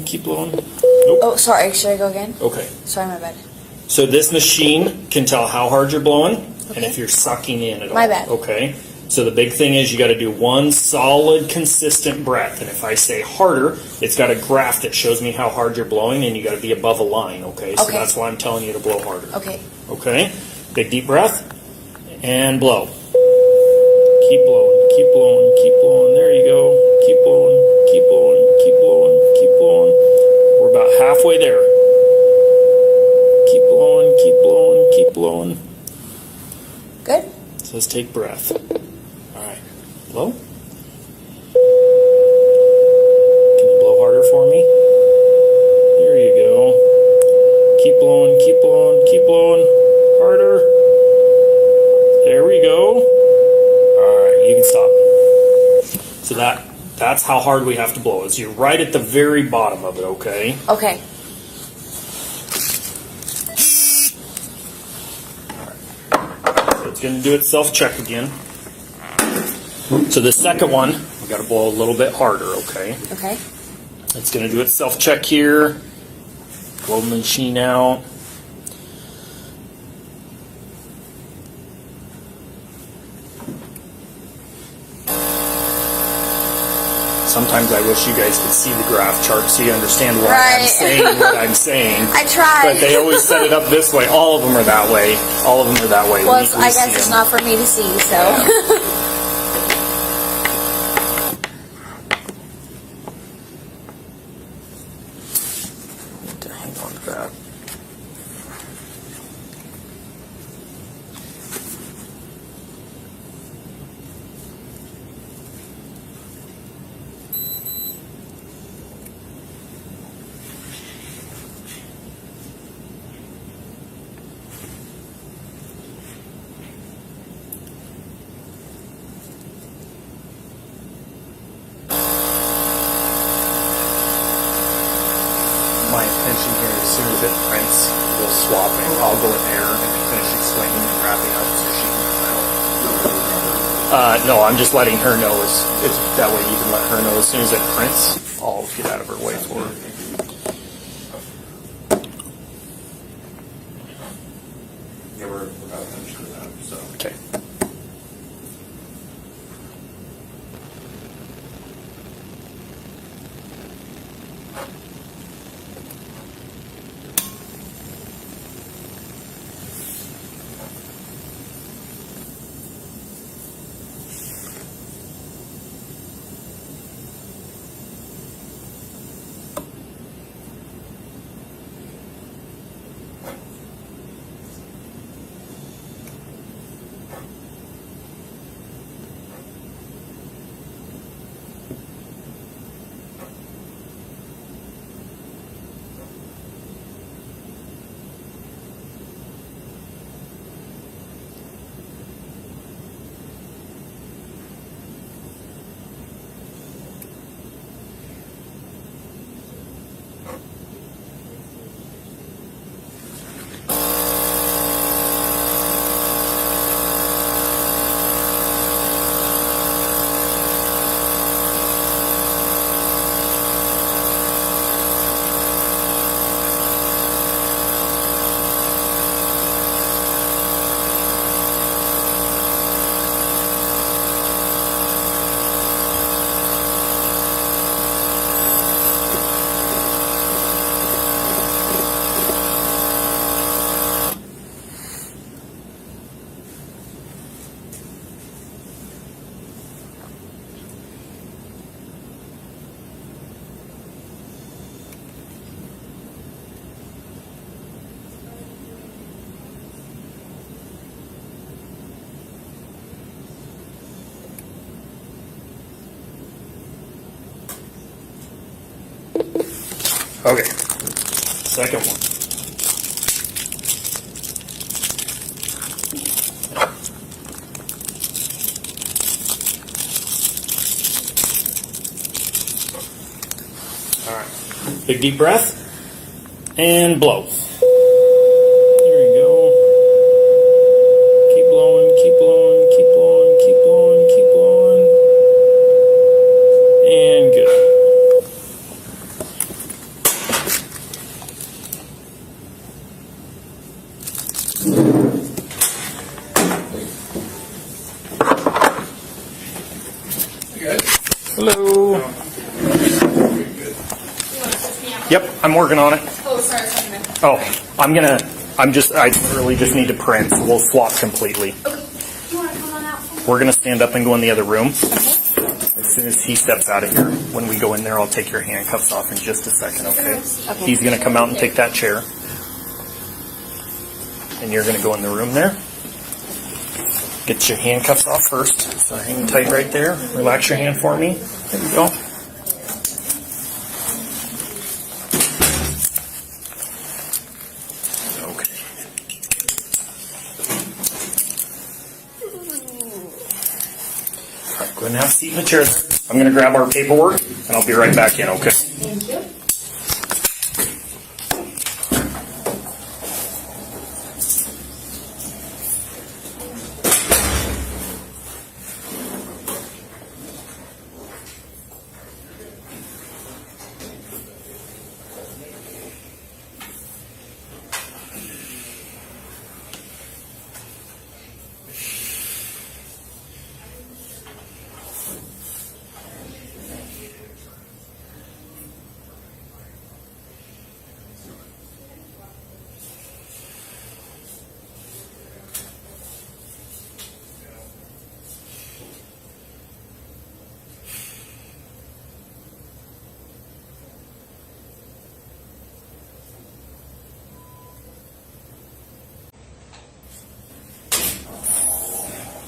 Keep blowing. Nope. Oh, sorry. Should I go again? Okay. Sorry, my bad. So this machine can tell how hard you're blowing. And Okay. if you're sucking in at all. My bad. Okay. So the big thing is you got to do one solid, consistent breath. And if I say harder, it's got a graph that shows me how hard you're blowing, and you got to be above a line. Okay. So Okay. that's why I'm telling you to blow harder. Okay. Okay. Big deep breath and blow. Keep blowing. There you go. Keep blowing. We're about halfway there. Keep blowing. Good. It says take breath. All right. Blow. Can you blow harder for me? There you go. Keep blowing. Harder. There we go. All right, you can stop. So that's how hard we have to blow. Is you're right at the very bottom of it, okay? Okay. It's going to do its self-check again. So the second one, we got to blow a little bit harder, okay? Okay. It's going to do its self-check here. Blow the machine out. Sometimes I wish you guys could see the graph chart so you understand why I'm Right. saying what I'm saying. I tried. But they always set it up this way. All of them are that way. Well, We I see guess it's them. not for me to see, so. Yeah. Need to hang on to that. My intention here, as soon as it prints, we'll swap and I'll go in there and finish explaining and wrapping up so she can come out. No, I'm just letting her know. It's that way you can let her know as soon as it prints, I'll get out of her way for her. Yeah, we're about to finish with that, so. Okay. Okay. Second one. All right. Big deep breath and blow. There you go. Keep blowing, keep blowing, keep blowing, keep blowing, keep blowing. And good. Hello. You want to switch me out? Yep, I'm working on it. Oh, sorry, sorry. Oh, I literally just need to print, so we'll swap completely. Okay. You want to come on out? We're gonna stand up and go in the other room. Okay. As soon as he steps out of here, when we go in there, I'll take your handcuffs off in just a second, okay? He's gonna come out and take that chair. And you're gonna go in the room there. Get your handcuffs off first. So hang tight right there. Relax your hand for me. There you go. Okay. All right, go ahead and have a seat in the chair. I'm going to grab our paperwork, and I'll be right back in, okay? Thank you.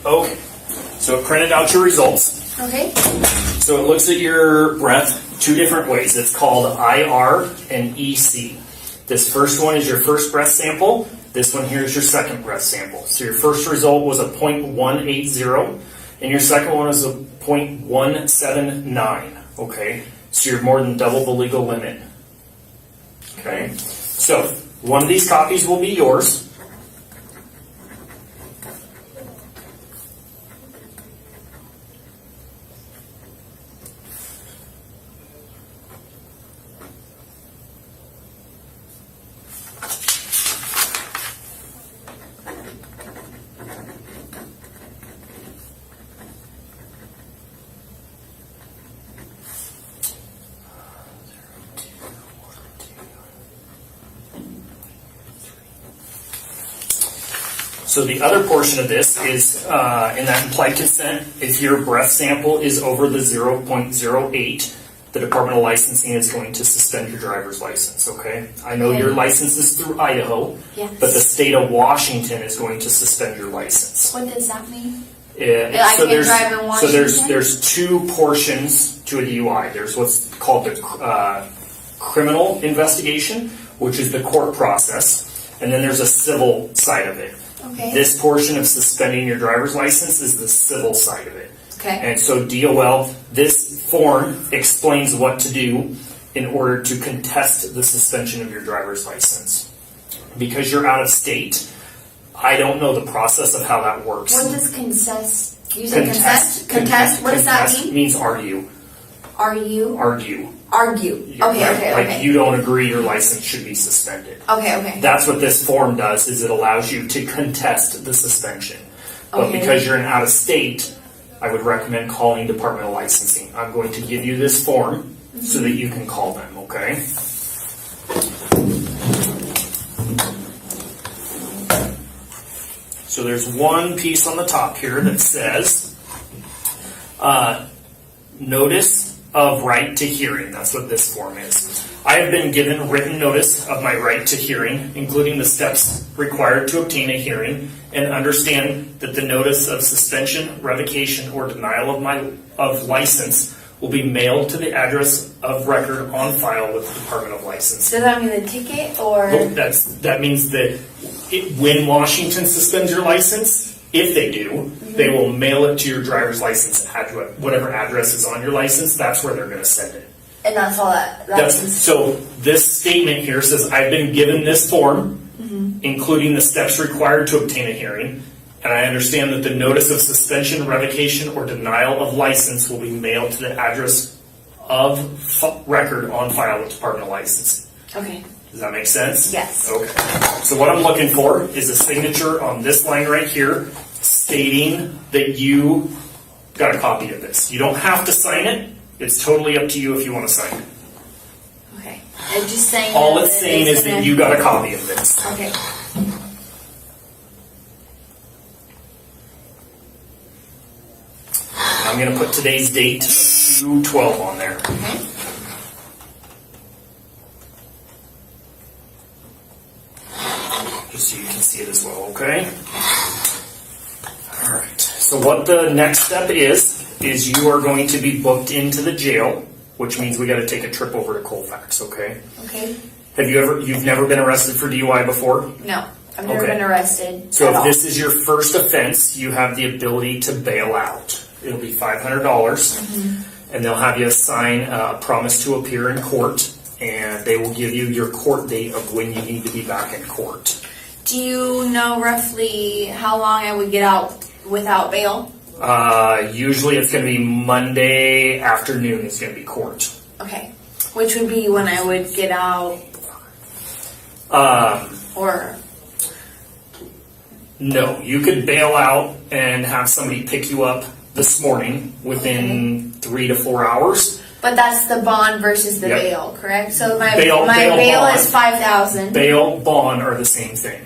Okay, so it printed out your results. Okay. So it looks at your breath two different ways. It's called IR and EC. This first one is your first breath sample. This one here is your second breath sample. So your first result was a 0.180, and your second one is a 0.179. Okay, so you're more than double the legal limit. Okay, so one of these copies will be yours. So the other portion of this is in that implied consent, if your breath sample is over the 0.08, the Department of Licensing is going to suspend your driver's license, okay? I know your license is through Idaho, Yes. but the state of Washington is going to suspend your license. What does that mean? I can't drive in So Washington? there's two portions to a DUI. There's what's called the criminal investigation, which is the court process, and then there's a civil side of it. Okay. This portion of suspending your driver's license is the civil side of it. Okay. And so DOL, this form explains what to do in order to contest the suspension of your driver's license. Because you're out of state, I don't know the process of how that works. What does contest? You said contest? What does that Contest mean? means argue. Argue? Argue. Argue. Okay. Like you don't agree your license should be suspended. Okay. That's what this form does, is it allows you to contest the suspension. But Okay. because you're in out of state, I would recommend calling Department of Licensing. I'm going to give you this form so that you can call them, okay? So there's one piece on the top here that says notice of right to hearing. That's what this form is. I have been given written notice of my right to hearing, including the steps required to obtain a hearing, and understand that the notice of suspension, revocation, or denial of license will be mailed to the address of record on file with the Department of License. Does that mean the ticket or? Nope, that means that when Washington suspends your license, if they do, they will mail it to your driver's license address, whatever address is on your license. That's where they're going to send it. And that's all that. So this statement here says, I've been given this form, including the steps required to obtain a hearing, and I understand that the notice of suspension, revocation, or denial of license will be mailed to the address of record on file with Department of License. Okay. Does that make sense? Yes. Okay. So what I'm looking for is a signature on this line right here stating that you got a copy of this. You don't have to sign it. It's totally up to you if you want to sign it. Okay. I'm just saying. All it's saying is that you got a copy of this. Okay. I'm going to put today's date, 2/12, on there. Okay. Just so you can see it as well, okay? All right. So what the next step is you are going to be booked into the jail, which means we got to take a trip over to Colfax, okay? Okay. You've never been arrested for DUI before? No, I've never Okay. been arrested. So at if all. this is your first offense, you have the ability to bail out. It'll be $500, and they'll have you sign a promise to appear in court, and they will give you your court date of when you need to be back in court. Do you know roughly how long I would get out without bail? Usually it's going to be Monday afternoon is going to be court. Okay. Which would be when I would get out, or No, you could bail out and have somebody pick you up this morning within 3 to 4 hours. but that's the bond versus the Yep. bail, correct? So my Bail bail bond. is 5,000. Bail, bond are the same thing.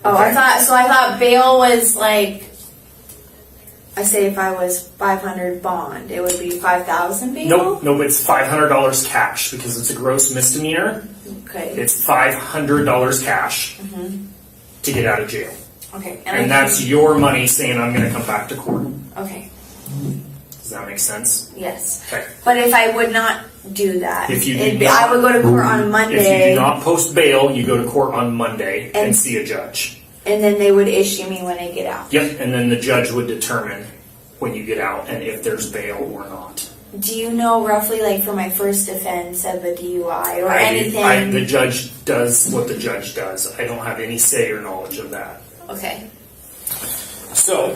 Oh, Okay. I thought bail was like. I say if I was 500 bond, it would be 5,000 bail. Nope, it's $500 cash because it's a gross misdemeanor. Okay. It's $500 cash to get out of jail. Okay. And that's your money saying, I'm going to come back to court. Okay. Does that make sense? Yes. Okay. But if I would not do that, If you it'd do be- I not- would go to court on If Monday, you do not post bail, you go to court on Monday and And- see a judge. and then they would issue me when I get out. Yep, and then the judge would determine when you get out and if there's bail or not. Do you know roughly, like, for my first offense of a DUI or anything? The judge does what the judge does. I don't have any say or knowledge of that. Okay. So,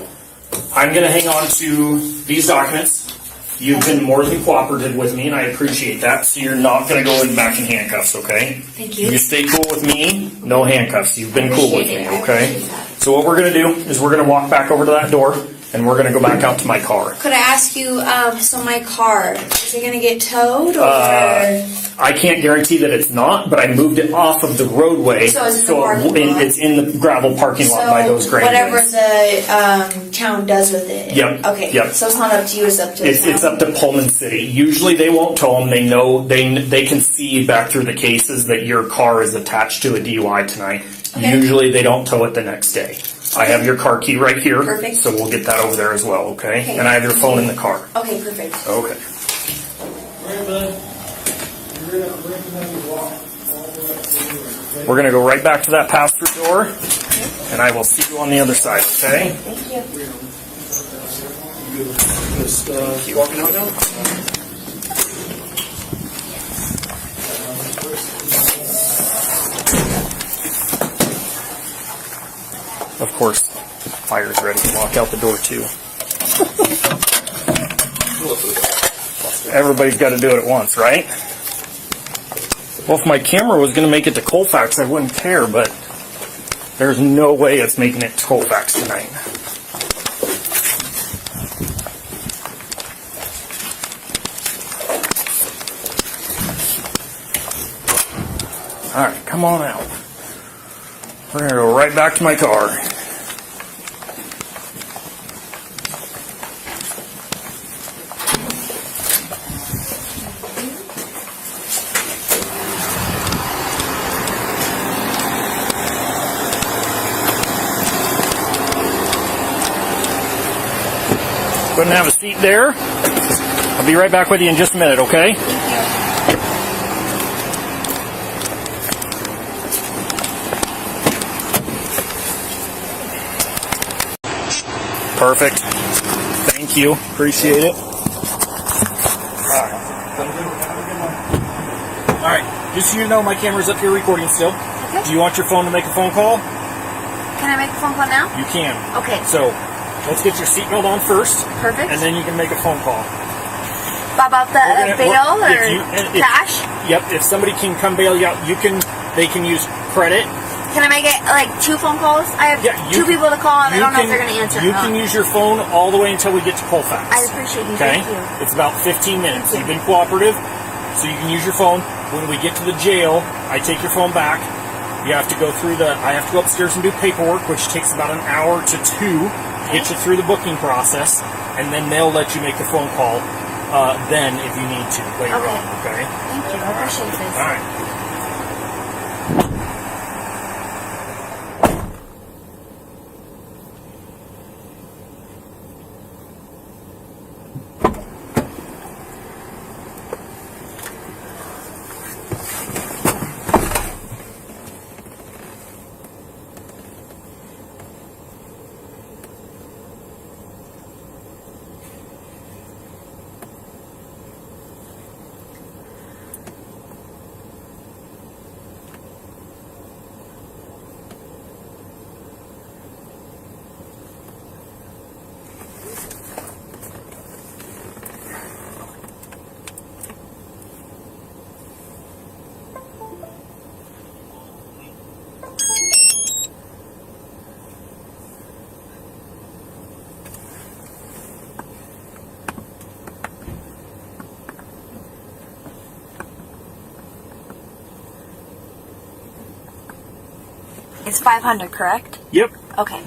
I'm going to hang on to these documents. You've been more than cooperative with me, and I appreciate that. So you're not going to go in back in handcuffs, okay? Thank you. You stay cool with me, no handcuffs. You've been cool with me, Appreciate it. I okay? appreciate that. So what we're going to do is we're going to walk back over to that door, and we're going to go back out to my car. Could I ask you, so my car, is it going to get towed or? I can't guarantee that it's not, but I moved it off of the roadway, So it's in the parking lot? it's in the gravel parking lot by those grain whatever bins. the town does with it. Yep, Okay. yep. So it's not up to you, it's up to the town. It's up to Pullman City. Usually they won't tow them. They know they can see back through the cases that your car is attached to a DUI tonight. Okay. Usually they don't tow it the next day. I have your car key right here, Perfect. so we'll get that over there as well. Okay, Okay. and I have your phone in the car. Okay, perfect. Okay. We're gonna go right back to that pass-through door, and I will see you on the other side. Okay. Thank you. Keep walking on down. Of course, fire's ready to walk out the door too. Everybody's got to do it at once, right? Well, if my camera was going to make it to Colfax, I wouldn't care, but there's no way it's making it to Colfax tonight. Alright, come on out. We're going to go right back to my car. Go ahead and have a seat there. I'll be right back with you in just a minute, okay? Perfect. Thank you. Appreciate it. Alright, just so you know, my camera's up here recording still. Okay. Do you want your phone to make a phone call? Can I make a phone call now? You can. Okay. So, let's get your seatbelt on first. Perfect. And then you can make a phone call. About the bail or cash? Yep, if somebody can come bail you out, they can use credit. Can I make it like 2 phone calls? I have 2 people to call and I don't know if they're going to answer. You can use your phone all the way until we get to Colfax. I appreciate you. Okay? Thank you. It's about 15 minutes. You've been cooperative, so you can use your phone. When we get to the jail, I take your phone back. You have to go through I have to go upstairs and do paperwork, which takes about an hour to 2 to get you through the booking process, and then they'll let you make the phone call then if you need to later on, okay? Thank you. I appreciate this. All right. It's 500, correct? Yep. Okay.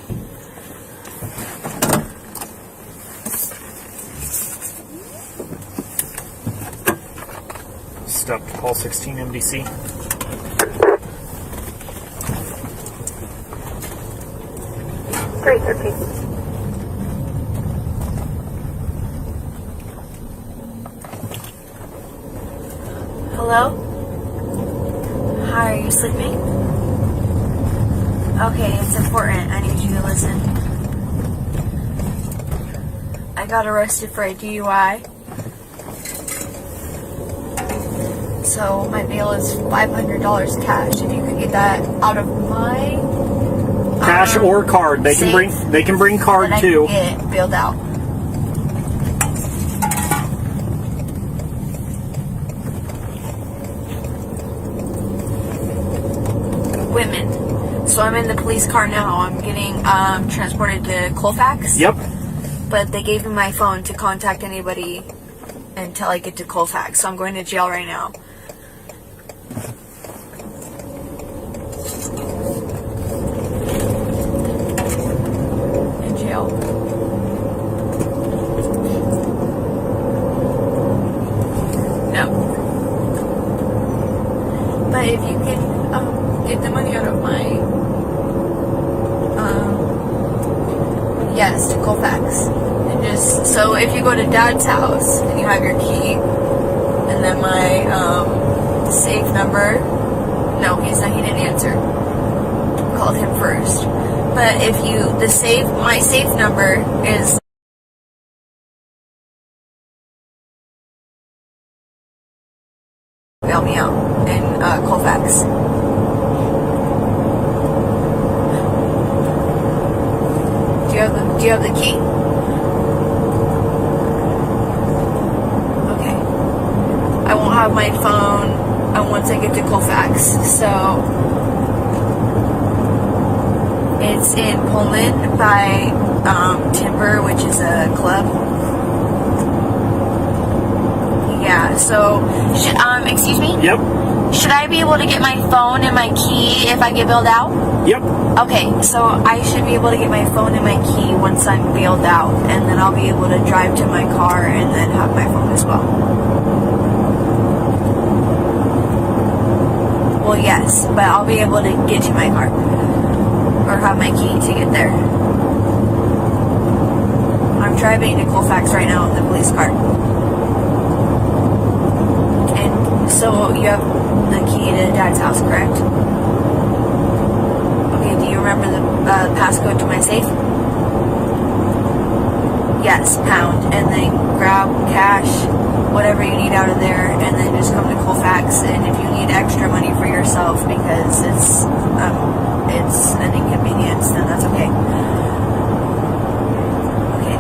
Stop to call 16 MDC. Great, okay. Hello? Hi, are you sleeping? Okay, it's important. I need you to listen. I got arrested for a DUI. So my bail is $500 cash. If you could get that out of my Cash or card. They can bring card then too. I can get bailed out. Women. So I'm in the police car now. I'm getting transported to Colfax. Yep. But they gave me my phone to contact anybody until I get to Colfax. So I'm going to jail right now. In jail. No. But if you can get the money out of my yes, to Colfax. And just so if you go to Dad's house and you have your key and then my safe number. No, he didn't answer. Called him first. But if my safe number is bail me out in Colfax. Do you have the key? Okay. I won't have my phone once I get to Colfax. So it's in Pullman by Timber, which is a club. Yeah. So excuse me. Yep. Should I be able to get my phone and my key if I get bailed out? Yep. Okay, so I should be able to get my phone and my key once I'm bailed out, and then I'll be able to drive to my car and then have my phone as well. Well, yes, but I'll be able to get to my car or have my key to get there. I'm driving to Colfax right now in the police car. So you have the key to Dad's house, correct? Okay, do you remember the passcode to my safe? Yes, pound. And then grab cash, whatever you need out of there, and then just come to Colfax. And if you need extra money for yourself because it's an inconvenience, then that's okay. Okay.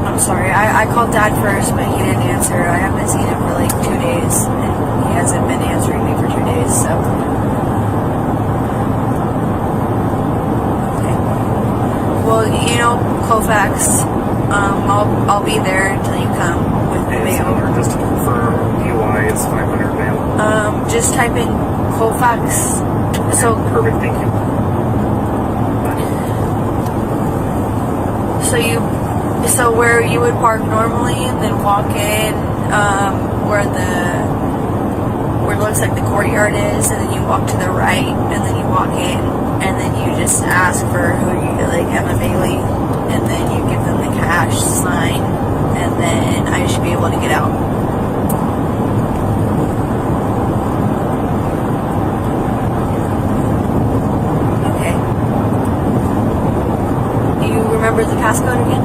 I'm sorry. I called Dad first, but he didn't answer. I haven't seen him for like 2 days, and he hasn't been answering me for 2 days, so. Okay. Well, you know, Colfax, I'll be there until you come with the bail. Just to confirm, DUI is 500 bail. Just type in Colfax. So Perfect, thank you. So where you would park normally, and then walk in where it looks like the courtyard is, and then you walk to the right, and then you walk in, and then you just ask for Emma Bailey, and then you give them the cash sign, and then I should be able to get out. Okay. Do you remember the passcode again?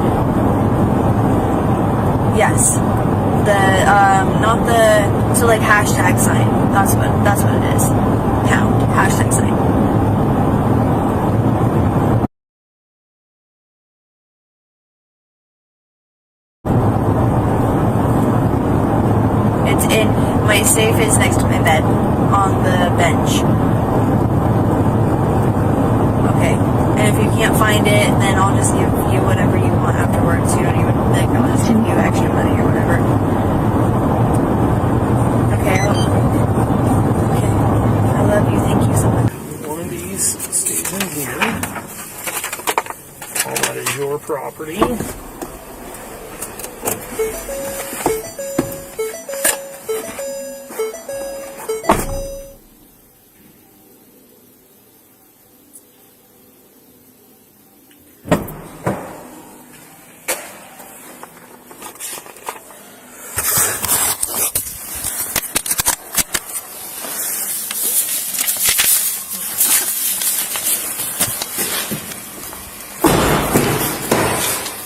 Yes. So like hashtag sign. That's what it is. Pound. Hashtag sign. It's in, my safe is next to my bed, on the bench. Okay. And if you can't find it, then I'll just give you whatever you want afterwards. You don't even, I'll just give you extra money or whatever. Okay. Okay. I love you. Thank you so much. One of these stays in here. All that is your property.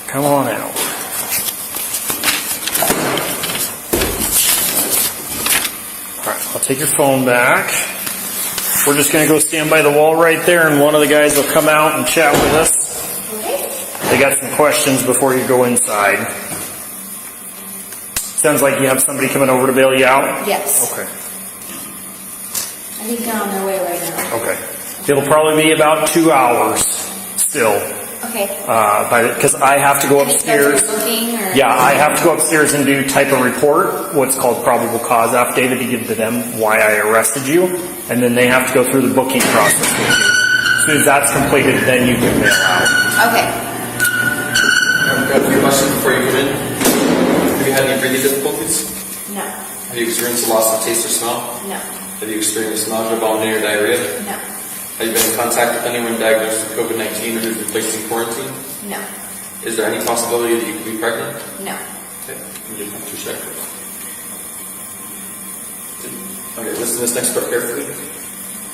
Come on out. Alright, I'll take your phone back. We're just going to go stand by the wall right there, and one of the guys will come out and chat with us. Okay. They got some questions before you go inside. Sounds like you have somebody coming over to bail you out? Yes. Okay. I think they're on their way right now. Okay. It'll probably be about 2 hours still. Okay. Because I have to go upstairs. Yeah, I have to go upstairs and type a report, what's called probable cause affidavit, to give to them why I arrested you, and then they have to go through the booking process with you. As soon as that's completed, then you can bail out. Okay. I've got a few questions before you come in. Have you had any breathing difficulties? No. Have you experienced a loss of taste or smell? No. Have you experienced nausea, vomiting, or diarrhea? No. Have you been in contact with anyone diagnosed with COVID-19 or who's been placed in quarantine? No. Is there any possibility that you could be pregnant? No. Okay, you just have to check. Okay, listen to this next part carefully.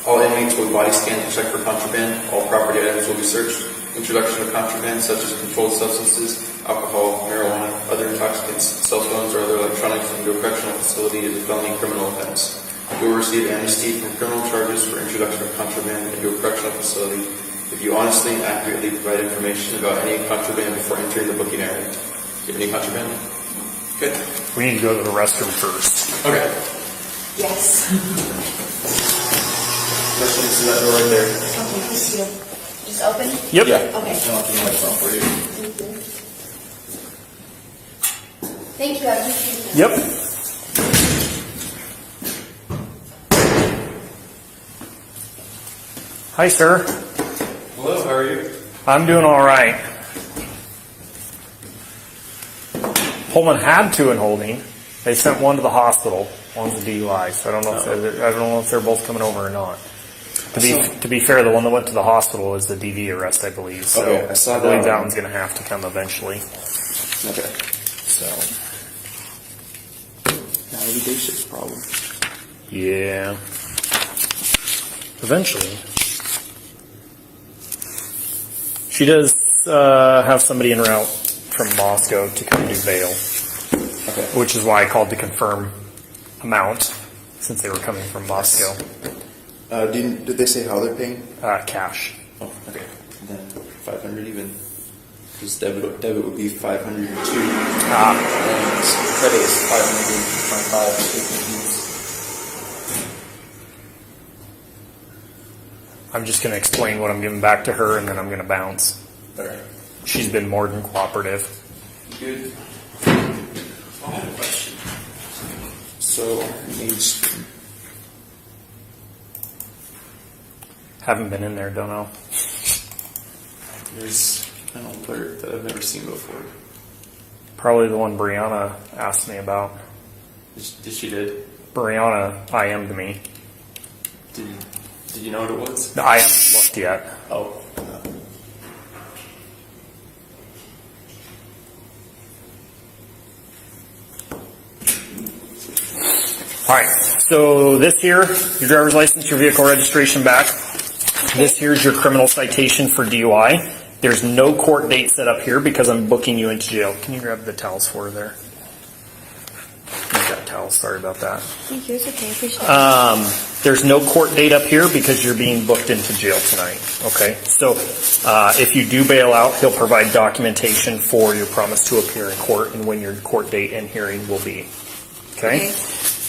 All inmates will body scan to check for contraband. All property items will be searched. Introduction of contraband such as controlled substances, alcohol, marijuana, other intoxicants, cell phones, or other electronics into a correctional facility is a felony criminal offense. You will receive amnesty from criminal charges for introduction of contraband into a correctional facility if you honestly and accurately provide information about any contraband before entering the booking area. Do you have any contraband? Good. We need to go to the restroom first. Okay. Yes. Questions to that door right there. Okay, thank you. Just open? Yep. Yeah. Okay. I'll open the microphone for you. Thank you. I appreciate that. Yep. Hi, sir. Hello, how are you? I'm doing all right. Pullman had two in holding. They sent one to the hospital. One's a DUI, so I don't know if they're both coming over or not. To be fair, the one that went to the hospital is the DV arrest, I believe. So Okay, I saw I believe that that one. one's going to have to come eventually. Okay. So, That'll be day shift's problem. yeah. Eventually. She does have somebody en route from Moscow to come do bail, Okay. which is why I called to confirm amount, since they were coming from Moscow. Did they say how they're paying? Cash. Oh, okay. And then 500 even. Because debit would be 502. And credit is 525. I'm just going to explain what I'm giving back to her, and then I'm going to bounce. All right. She's been more than cooperative. Good. I have a question. So, needs. Haven't been in there, don't know. There's an alert that I've never seen before. Probably the one Brianna asked me about. Did she did? Brianna IM'd me. Did you know what it was? I haven't looked yet. Oh. All right, so this here, your driver's license, your vehicle registration back. This here's your criminal citation for DUI. There's no court date set up here because I'm booking you into jail. Can you grab the towels for her there? I've got towels, sorry about that. Thank you. It's okay. I appreciate it. There's no court date up here because you're being booked into jail tonight. Okay, so if you do bail out, he'll provide documentation for your promise to appear in court and when your court date and hearing will be. Okay?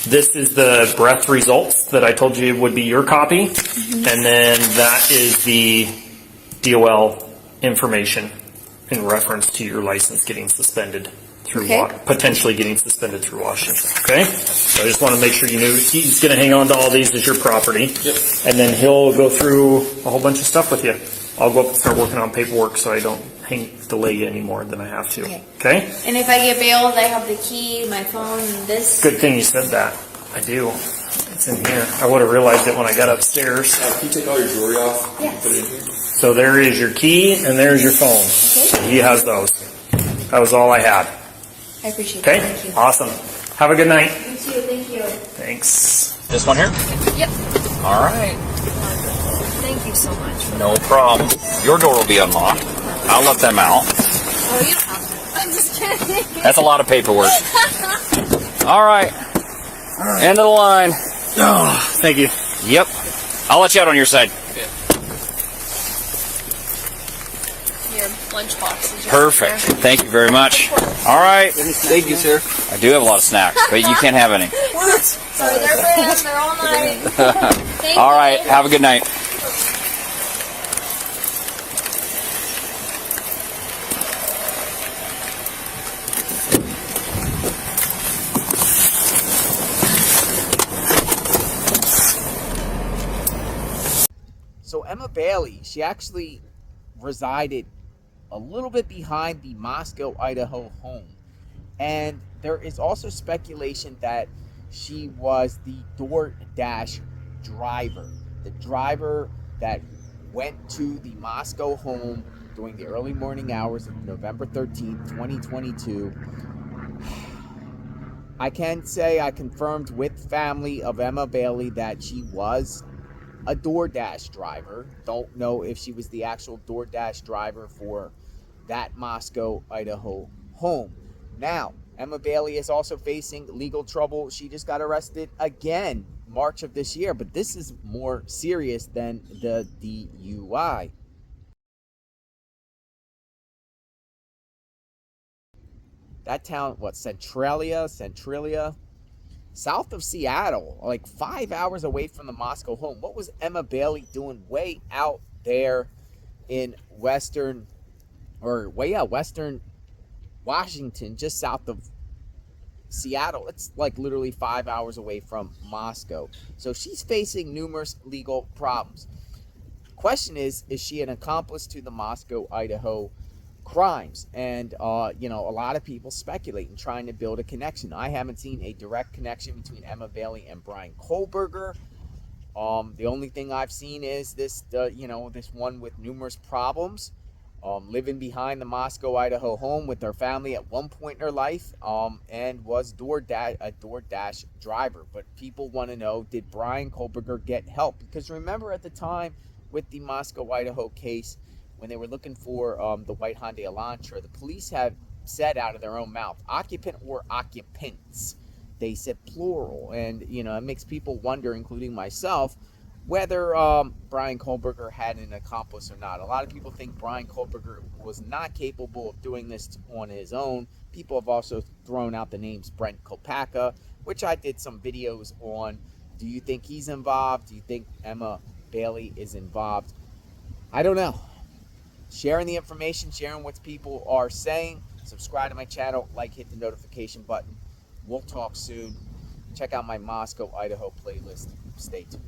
This is the breath results that I told you would be your copy, and then that is the DOL information in reference to your license getting suspended through potentially getting suspended through Washington. Okay, so I just want to make sure you knew he's going to hang on to all these as your property, and then he'll go through a whole bunch of stuff with you. I'll go up and start working on paperwork so I don't delay you any more than I have to. Okay? And if I get bailed, I have the key, my phone, and this. Good thing you said that. I do. It's in here. I would have realized it when I got upstairs. Can you take all your jewelry off? Yes. And put it in here? So there is your key and there's your phone. Okay. He has those. That was all I had. I appreciate Okay? it. Thank you. Awesome. Have a good night. You too. Thank you. Thanks. This one here? Yep. All right. Thank you so much. No problem. Your door will be unlocked. I'll let them out. Oh, you don't have to. I'm just kidding. That's a lot of paperwork. All right. End of the line. Oh, thank you. Yep. I'll let you out on your side. Your lunchbox is Perfect. Thank you very much. All right. Thank you, sir. I do have a lot of snacks, but you can't have any. Sorry, they're brand. They're all mine. Thank All right. you. Have a good night. So Emma Bailey, she actually resided a little bit behind the Moscow, Idaho home. And there is also speculation that she was the DoorDash driver. The driver that went to the Moscow home during the early morning hours of November 13th, 2022. I can say I confirmed with family of Emma Bailey that she was a DoorDash driver. Don't know if she was the actual DoorDash driver for that Moscow, Idaho home. Now, Emma Bailey is also facing legal trouble. She just got arrested again March of this year, but this is more serious than the DUI. That town, Centralia, south of Seattle, like 5 hours away from the Moscow home. What was Emma Bailey doing way out there in western Washington, just south of Seattle? It's like literally 5 hours away from Moscow. So she's facing numerous legal problems. Question is she an accomplice to the Moscow, Idaho crimes? And a lot of people speculate and trying to build a connection. I haven't seen a direct connection between Emma Bailey and Bryan Kohberger. The only thing I've seen is this one with numerous problems. living behind the Moscow, Idaho home with their family at one point in her life, and was a DoorDash driver. But people want to know, did Bryan Kohberger get help? Because remember at the time with the Moscow, Idaho case, when they were looking for the white Hyundai Elantra, the police have said out of their own mouth, occupant or occupants. They said plural, and it makes people wonder, including myself, whether Bryan Kohberger had an accomplice or not. A lot of people think Bryan Kohberger was not capable of doing this on his own. People have also thrown out the names Brent Kopaka, which I did some videos on. Do you think he's involved? Do you think Emma Bailey is involved? I don't know. Sharing the information, sharing what people are saying. Subscribe to my channel, hit the notification button. We'll talk soon. Check out my Moscow, Idaho playlist. Stay tuned.